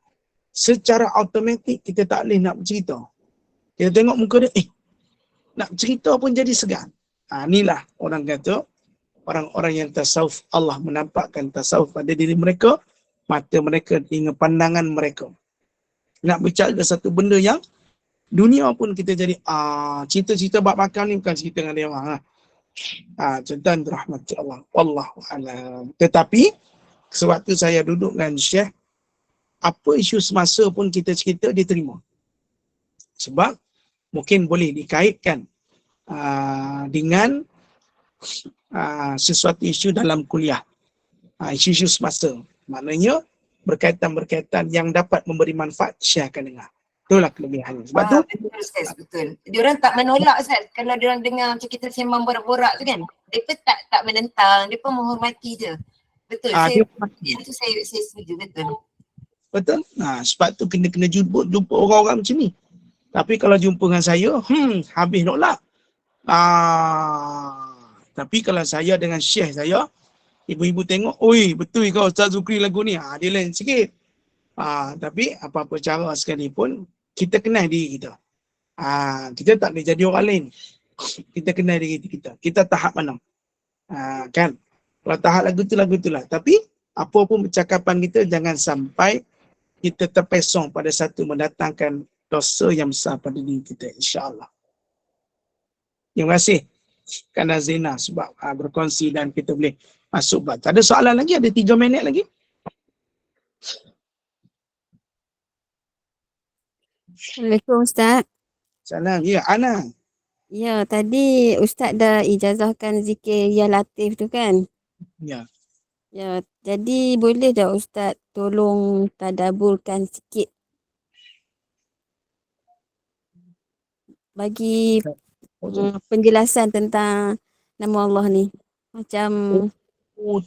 secara automatik kita tak boleh nak bercerita. Kita tengok muka dia, nak cerita pun jadi segan. Inilah orang kata, orang-orang yang tasawuf, Allah menampakkan tasawuf pada diri mereka, mata mereka, hingga pandangan mereka. Nak bicara satu benda yang dunia pun kita jadi, cerita-cerita bab makan ni bukan cerita dengan dia orang. Contoh rahmat Allah. Wallahualam. Tetapi, sewaktu saya duduk dengan Syekh, apa isu semasa pun kita cerita, dia terima. Sebab, mungkin boleh dikaitkan dengan sesuatu isu dalam kuliah. Isu-isu semasa. Maknanya, berkaitan-berkaitan yang dapat memberi manfaat, Syekh akan dengar. Itulah kelebihannya. Sebab tu, betul. Diorang tak menolak Ustaz. Kalau diorang dengar macam kita sembang borak-borak tu kan, mereka tak menentang, mereka menghormati je. Betul. Saya setuju, betul. Betul? Sebab tu kena jumpa orang-orang macam ni. Tapi kalau jumpa dengan saya, habis nolak. Tapi kalau saya dengan Syekh saya, ibu-ibu tengok, oi betul kau Ustaz Zukri lagu ni. Dia lain sikit. Tapi apa-apa cara sekalipun, kita kenal diri kita. Kita tak boleh jadi orang lain. Kita kenal diri kita. Kita tahap mana? Kan? Kalau tahap lagu tu lah. Tapi, apa pun percakapan kita, jangan sampai kita terpesong pada satu mendatangkan dosa yang besar pada diri kita, insyaAllah. Terima kasih kerana Zina sebab berkongsi dan kita boleh masuk bab. Ada soalan lagi? Ada 3 minit lagi? Assalamualaikum Ustaz. Salam. Ya, Ana. Ya, tadi Ustaz dah ijazahkan zikir Ya Latif tu kan? Ya. Ya, jadi boleh tak Ustaz tolong tadaburkan sikit bagi penjelasan tentang nama Allah ni. Macam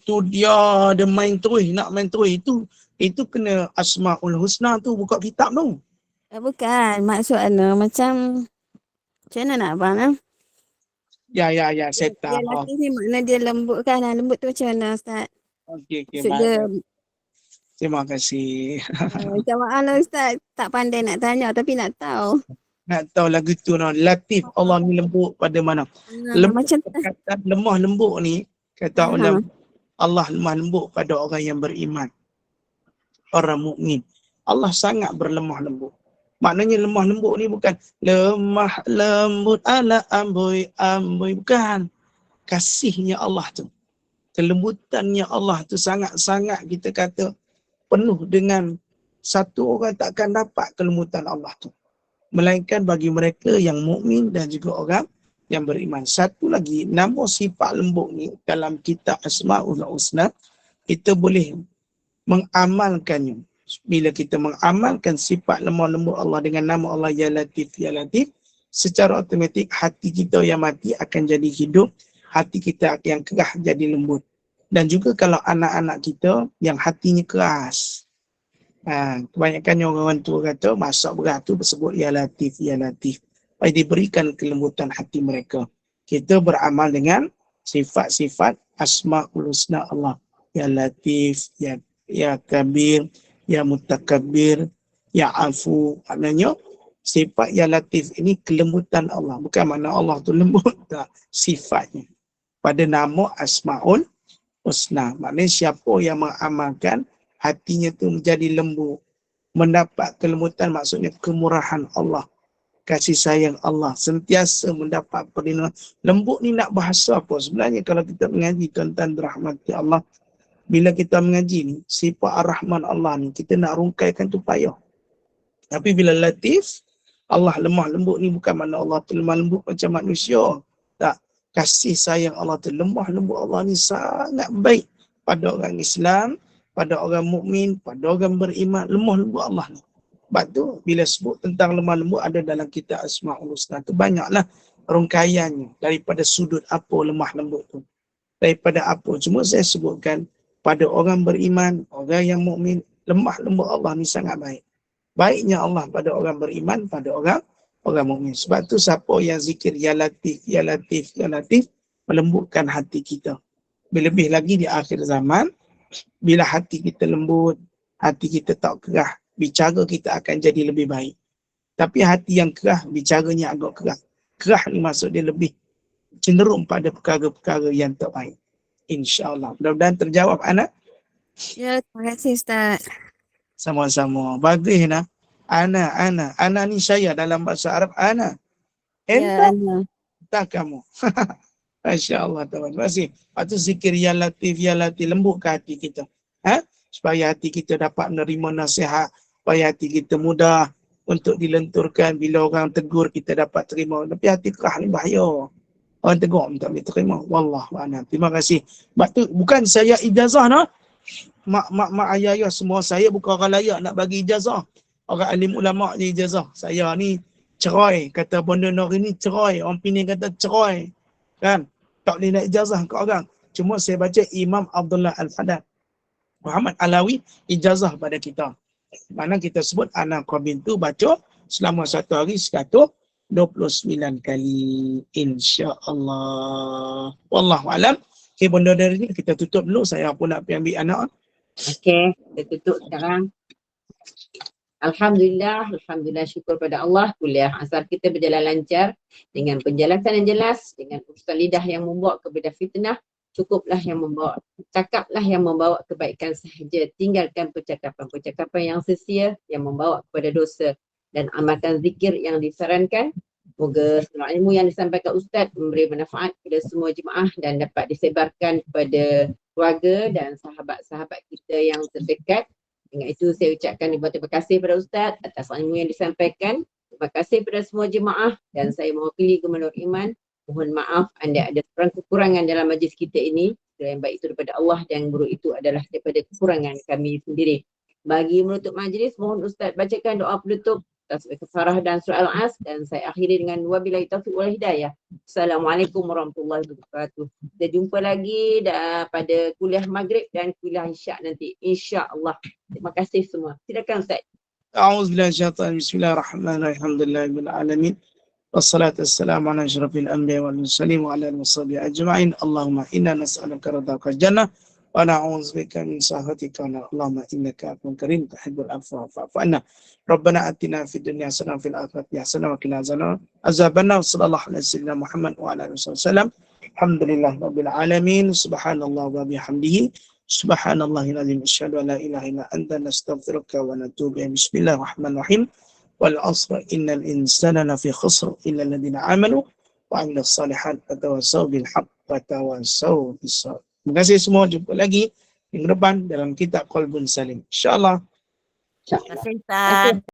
tu dia ada main terus, nak main terus itu kena Asmaul Husna tu, buka kitab tu. bukan maksud macam mana nak abang Ya, saya tahu. Ya Latif ni makna dia lembut kan? Lembut tu macam mana Ustaz? Okey, Maksud dia, terima kasih. macam mana Ustaz? Tak pandai nak tanya tapi nak tahu. Nak tahu lagu tu Latif, Allah ni lembut pada mana? Lembut, macam kata lemah lembut ni, kata ulama, Allah lemah lembut pada orang yang beriman, orang mukmin. Allah sangat berlemah lembut. Maknanya lemah lembut ni bukan lemah lembut ala amboi, bukan. Kasihnya Allah tu, kelembutannya Allah tu sangat-sangat, kita kata penuh dengan satu orang takkan dapat kelembutan Allah tu, melainkan bagi mereka yang mukmin dan juga orang yang beriman. Satu lagi, nama sifat lembut ni dalam kitab Asmaul Husna, kita boleh mengamalkannya. Bila kita mengamalkan sifat lemah lembut Allah dengan nama Allah Ya Latif, secara automatik hati kita yang mati akan jadi hidup, hati kita yang keras jadi lembut. Dan juga kalau anak-anak kita yang hatinya keras, kebanyakannya orang tua kata masak berat tu bersebut Ya Latif, supaya diberikan kelembutan hati mereka. Kita beramal dengan sifat-sifat Asmaul Husna Allah, Ya Latif, ya kabir, ya mutakabbir, ya afu. Maknanya sifat ya latif ini kelembutan Allah. Bukan makna Allah tu lembut, tak. Sifatnya. Pada nama Asmaul Husna. Maknanya siapa yang mengamalkan hatinya tu menjadi lembut. Mendapat kelembutan maksudnya kemurahan Allah. Kasih sayang Allah. Sentiasa mendapat perlindungan. Lembut ni nak bahasa apa? Sebenarnya kalau kita mengaji tentang dirahmati Allah. Bila kita mengaji ni, sifat Ar-Rahman Allah ni, kita nak rungkaikan tu payah. Tapi bila latif, Allah lemah lembut ni bukan makna Allah tu lemah lembut macam manusia. Tak. Kasih sayang Allah tu, lemah lembut Allah ni sangat baik pada orang Islam, pada orang mukmin, pada orang beriman. Lemah lembut Allah ni. Sebab tu bila sebut tentang lemah lembut ada dalam kitab Asmaul Husna tu banyaklah rungkaiannya daripada sudut apa lemah lembut tu. Daripada apa. Cuma saya sebutkan pada orang beriman, orang yang mukmin, lemah lembut Allah ni sangat baik. Baiknya Allah pada orang beriman, pada orang mukmin. Sebab tu siapa yang zikir ya latif, ya latif, ya latif, melembutkan hati kita. Lebih lagi di akhir zaman, bila hati kita lembut, hati kita tak kerah, bicara kita akan jadi lebih baik. Tapi hati yang kerah, bicaranya agak kerah. Kerah ni maksud dia lebih cenderung pada perkara-perkara yang tak baik. InsyaAllah. Mudah-mudahan terjawab, Ana. Ya, terima kasih Ustaz. Sama-sama. Bagus, Ana. Ana. Ana ni saya dalam bahasa Arab. Ana. Ya, Entah. Ana. Tak kamu. Masya Allah. Terima kasih. Lepas tu zikir ya latif, lembutkan hati kita. Supaya hati kita dapat menerima nasihat. Supaya hati kita mudah untuk dilenturkan. Bila orang tegur, kita dapat terima. Tapi hati kerah ni bahaya. Orang tegur, tak boleh terima. Wallahualam. Terima kasih. Sebab tu bukan saya ijazah, no? Mak ayah semua saya bukan orang layak nak bagi ijazah. Orang alim ulama' je ijazah. Saya ni cerai. Kata Bunda Nori ni cerai. Orang Pening kata cerai. Kan? Tak boleh nak ijazah ke orang. Cuma saya baca Imam Abdullah Al-Haddad Muhammad Alawi ijazah pada kita. Mana kita sebut anak qabin tu baca selama 1 hari 129 kali. InsyaAllah. Wallahualam. Okay, Bunda dari ni kita tutup dulu. Saya pun nak pergi ambil anak. Okey, kita tutup sekarang. Alhamdulillah syukur pada Allah. Kuliah asar kita berjalan lancar dengan penjelasan yang jelas, dengan urusan lidah yang membawa kepada fitnah. Cukuplah yang membawa, cakaplah yang membawa kebaikan sahaja. Tinggalkan percakapan yang sia-sia yang membawa kepada dosa dan amalkan zikir yang disarankan. Moga semua ilmu yang disampaikan Ustaz memberi manfaat kepada semua jemaah dan dapat disebarkan kepada keluarga dan sahabat-sahabat kita yang terdekat. Dengan itu saya ucapkan terima kasih kepada Ustaz atas ilmu yang disampaikan. Terima kasih kepada semua jemaah dan saya mewakili Gubernur Iman. Mohon maaf anda ada kekurangan dalam majlis kita ini. Yang baik itu daripada Allah dan yang buruk itu adalah daripada kekurangan kami sendiri. Bagi menutup majlis, mohon Ustaz bacakan doa penutup tasbih kafarah dan surah Al-As dan saya akhiri dengan wabillahi taufiq wal hidayah. Assalamualaikum warahmatullahi wabarakatuh. Kita jumpa lagi pada kuliah maghrib dan kuliah isyak nanti insya-Allah. Terima kasih semua. Silakan Ustaz. A'udzubillahi minasyaitanir rajim. Bismillahirrahmanirrahim. Alhamdulillahirabbil alamin. Wassalatu wassalamu ala asyrafil anbiya'i wal mursalin wa ala alihi washabihi ajma'in. Allahumma inna nas'aluka ridhaka jannah wa na'udzubika min sakhatika. Allahumma innaka afuwwun karim tuhibbul afwa fa'fu anna. Rabbana atina fid dunya hasanah wa fil akhirati hasanah wa qina azabannar. Sallallahu alaihi wasallam Muhammad wa ala alihi wasallam. Alhamdulillahirabbil alamin. Subhanallah wa bihamdihi. Subhanallahil azim. Asyhadu an la ilaha illa anta nastaghfiruka wa natubu ilaik. Bismillahirrahmanirrahim. Wal 'asri innal insana lafi khusr illa alladziina aamanu wa 'amilus shalihaati wa tawassaw bil haqqi wa tawassaw bis sabr. Terima kasih semua. Jumpa lagi minggu depan dalam kitab Qalbun Salim. InsyaAllah. Terima kasih Ustaz.